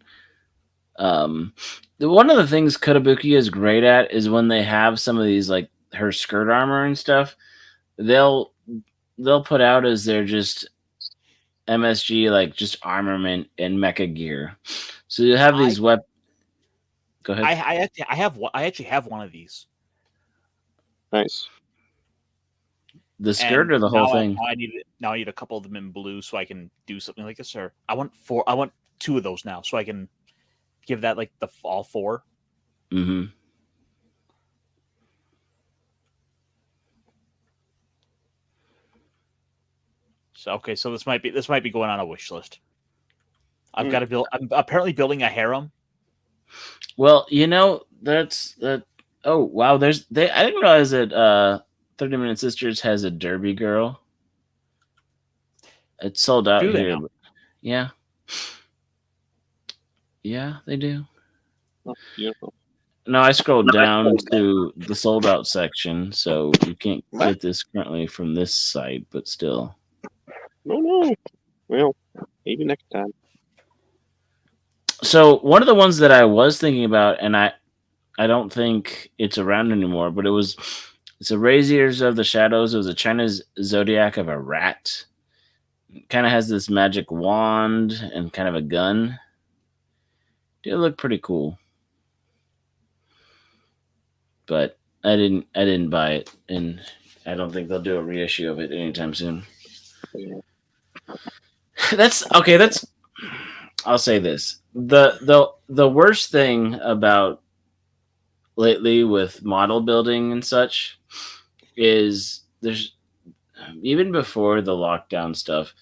Speaker 5: One of the things Kotobuki is great at is when they have some of these like her skirt armor and stuff. They'll put out as they're just MSG, like just armament and mecha gear. So you have these weapons. Go ahead.
Speaker 2: I actually have one of these.
Speaker 7: Nice.
Speaker 5: The skirt or the whole thing?
Speaker 2: I need a couple of them in blue so I can do something like this. Or I want 2 of those now so I can give that like the all 4.
Speaker 5: Mm-hmm.
Speaker 2: So this might be going on a wish list. I've got to build. I'm apparently building a harem.
Speaker 5: Well, that's that. Oh wow, I didn't realize that 30-Minute Sisters has a derby girl. It's sold out here. Yeah. Yeah, they do.
Speaker 7: Oh, beautiful.
Speaker 5: No, I scrolled down to the sold out section, so you can't get this currently from this site, but still.
Speaker 7: No. Well, maybe next time.
Speaker 5: So one of the ones that I was thinking about, and I don't think it's around anymore, but it's a Raziers of the Shadows. It was a China's Zodiac of a rat. Kind of has this magic wand and kind of a gun. It looked pretty cool, but I didn't buy it, and I don't think they'll do a reissue of it anytime soon. That's okay. I'll say this: the worst thing about lately with model building and such is there's even before the lockdown stuff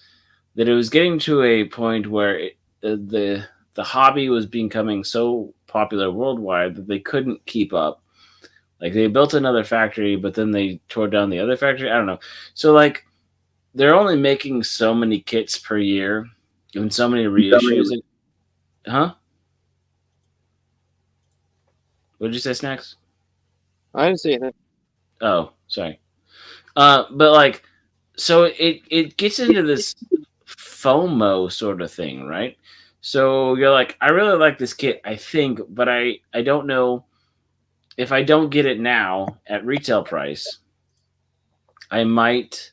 Speaker 5: that it was getting to a point where the hobby was becoming so popular worldwide that they couldn't keep up. Like they built another factory, but then they tore down the other factory. I don't know. So like they're only making so many kits per year and so many reissues. Huh? What did you say, Snacks?
Speaker 7: I didn't see anything.
Speaker 5: Oh, sorry. But like, so it gets into this FOMO sort of thing, right? So you're like, I really like this kit, I think, but I don't know if I don't get it now at retail price, I might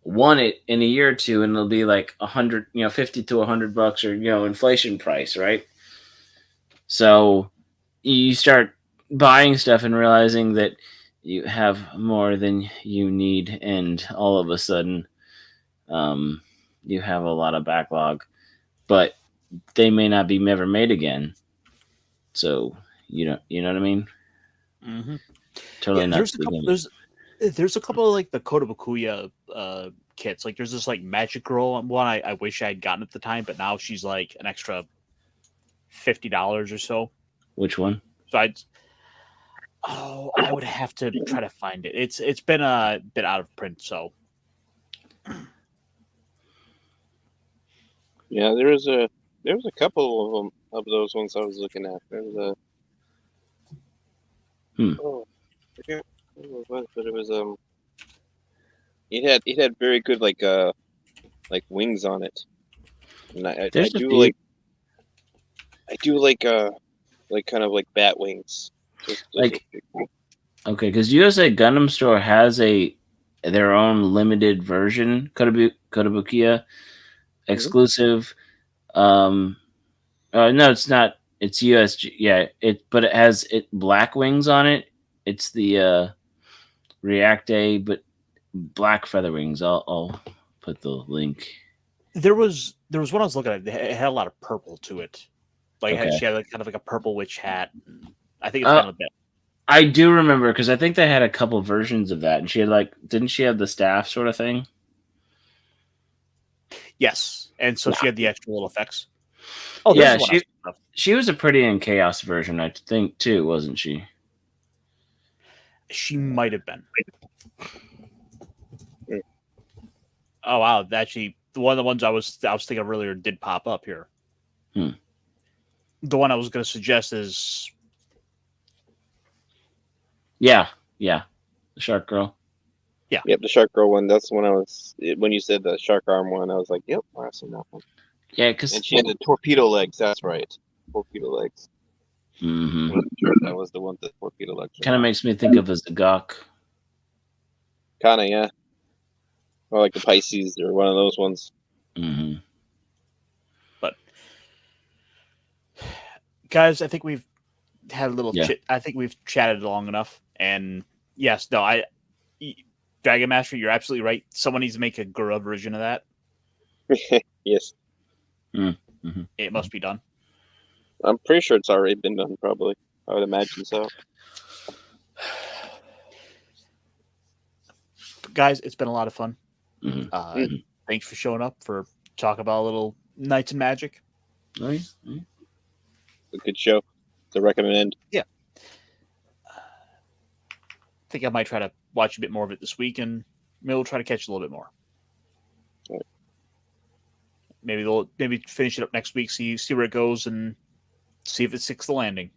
Speaker 5: want it in a year or two, and it'll be like 100, $50 to $100, or inflation price, right? So you start buying stuff and realizing that you have more than you need, and all of a sudden, you have a lot of backlog, but they may not be ever made again. So you know what I mean?
Speaker 2: Mm-hmm.
Speaker 5: Totally not.
Speaker 2: There's a couple of like the Kotobukiya kits. Like there's this like Magic Girl one I wish I had gotten at the time, but now she's like an extra $50 or so.
Speaker 5: Which one?
Speaker 2: So I would have to try to find it. It's been a bit out of print, so.
Speaker 7: Yeah, there was a couple of them of those ones I was looking at. There was oh, I forget what it was, but it was it had very good like wings on it, and I do like kind of like bat wings.
Speaker 5: Okay, because USA Gundam Store has their own limited version, Kotobukiya exclusive. No, it's not. It's USG. Yeah, but it has black wings on it. It's the React-A, but black feather wings. I'll put the link.
Speaker 2: There was one I was looking at. It had a lot of purple to it. Like she had kind of like a purple witch hat. I think it's kind of a bit.
Speaker 5: I do remember because I think they had a couple versions of that, and she had didn't she have the staff sort of thing?
Speaker 2: Yes, and so she had the extra little effects. Oh
Speaker 5: yeah, she was a Pretty in Chaos version, I think, too, wasn't she?
Speaker 2: She might have been. Oh wow! Actually, one of the ones I was thinking of earlier did pop up here. The one I was going to suggest is.
Speaker 5: Yeah, the Shark Girl.
Speaker 2: Yeah.
Speaker 7: Yep, the Shark Girl one. That's the one when you said the Shark Arm one, I was like, yep, I've seen that one.
Speaker 5: Yeah, because
Speaker 7: and she had the torpedo legs. That's right, torpedo legs.
Speaker 5: Mm-hmm.
Speaker 7: That was the one that torpedo legs.
Speaker 5: Kind of makes me think of a Zagok.
Speaker 7: Kind of, yeah. Or like the Pisces or one of those ones.
Speaker 5: Mm-hmm.
Speaker 2: But guys, I think we've had a little chit. I think we've chatted long enough. And yes, no, Dragon Master, you're absolutely right. Someone needs to make a Gura version of that.
Speaker 7: Yes.
Speaker 5: Mm-hmm.
Speaker 2: It must be done.
Speaker 7: I'm pretty sure it's already been done, probably. I would imagine so.
Speaker 2: Guys, it's been a lot of fun.
Speaker 5: Mm-hmm.
Speaker 2: Thanks for showing up for talk about a little Knights and Magic.
Speaker 5: Oh, yeah.
Speaker 7: A good show to recommend.
Speaker 2: Yeah. I think I might try to watch a bit more of it this week, and maybe we'll try to catch a little bit more.
Speaker 7: Right.
Speaker 2: Maybe finish it up next week, see where it goes, and see if it sticks the landing.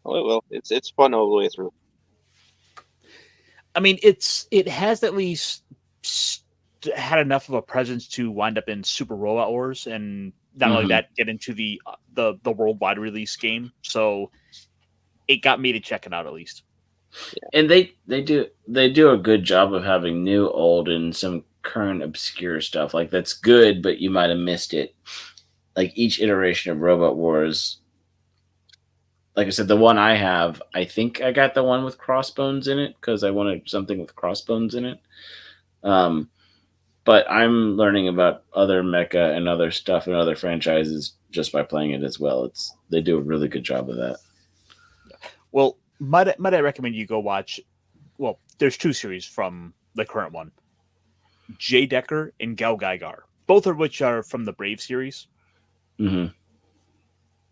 Speaker 7: Oh, it will. It's fun all the way through.
Speaker 2: I mean, it has at least had enough of a presence to wind up in Super Robot Wars, and not only that, get into the worldwide release game. So it got me to check it out at least.
Speaker 5: Yeah. And they do a good job of having new, old, and some current obscure stuff. Like that's good, but you might have missed it. like each iteration of Robot Wars. Like I said, the one I have, I think I got the one with Crossbones in it because I wanted something with Crossbones in it. But I'm learning about other mecha and other stuff and other franchises just by playing it as well. They do a really good job of that.
Speaker 2: Well, might I recommend you go watch? Well, there's 2 series from the current one: Jay Decker and Gal Gaigar, both of which are from the Brave series,
Speaker 5: Mm-hmm.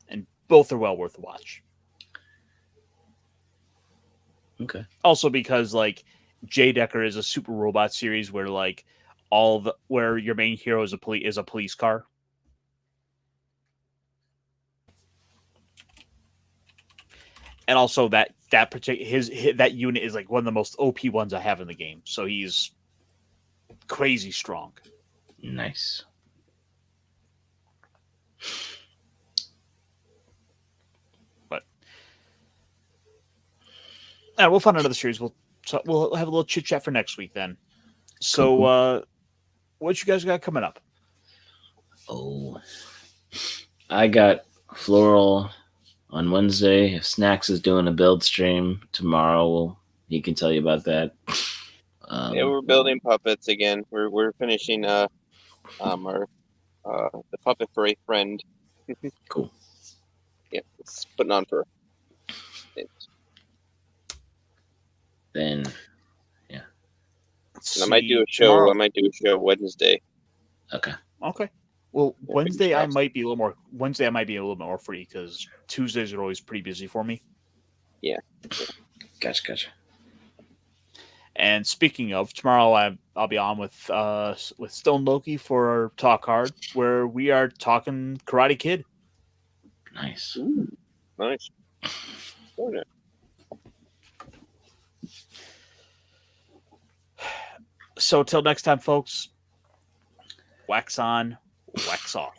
Speaker 2: and both are well worth a watch.
Speaker 5: Okay.
Speaker 2: Also, because like Jay Decker is a super robot series where like where your main hero is a police car. And also that particular that unit is like one of the most OP ones I have in the game. So he's crazy strong.
Speaker 5: Nice.
Speaker 2: But we'll find another series. We'll have a little chit chat for next week then. So
Speaker 5: Cool.
Speaker 2: what you guys got coming up?
Speaker 5: Oh, I got Floral on Wednesday. If Snacks is doing a build stream tomorrow, he can tell you about that.
Speaker 7: Yeah, we're building puppets again. We're finishing our the puppet for a friend.
Speaker 5: Cool.
Speaker 7: Yeah, it's putting on for.
Speaker 5: Then, yeah.
Speaker 7: And I might do a show.
Speaker 2: Tomorrow.
Speaker 7: I might do a show Wednesday.
Speaker 5: Okay.
Speaker 2: Well,
Speaker 7: Yeah,
Speaker 2: Wednesday I
Speaker 7: fingers
Speaker 2: might be a little more. Wednesday I might be a little bit more free because Tuesdays are always pretty busy for me.
Speaker 7: Yeah.
Speaker 5: Gotcha.
Speaker 2: And speaking of, tomorrow I'll be on with Stone Loki for our Talk Hard, where we are talking Karate Kid.
Speaker 5: Nice.
Speaker 7: Ooh, nice. Okay.
Speaker 2: So till next time, folks. Wax on, wax off.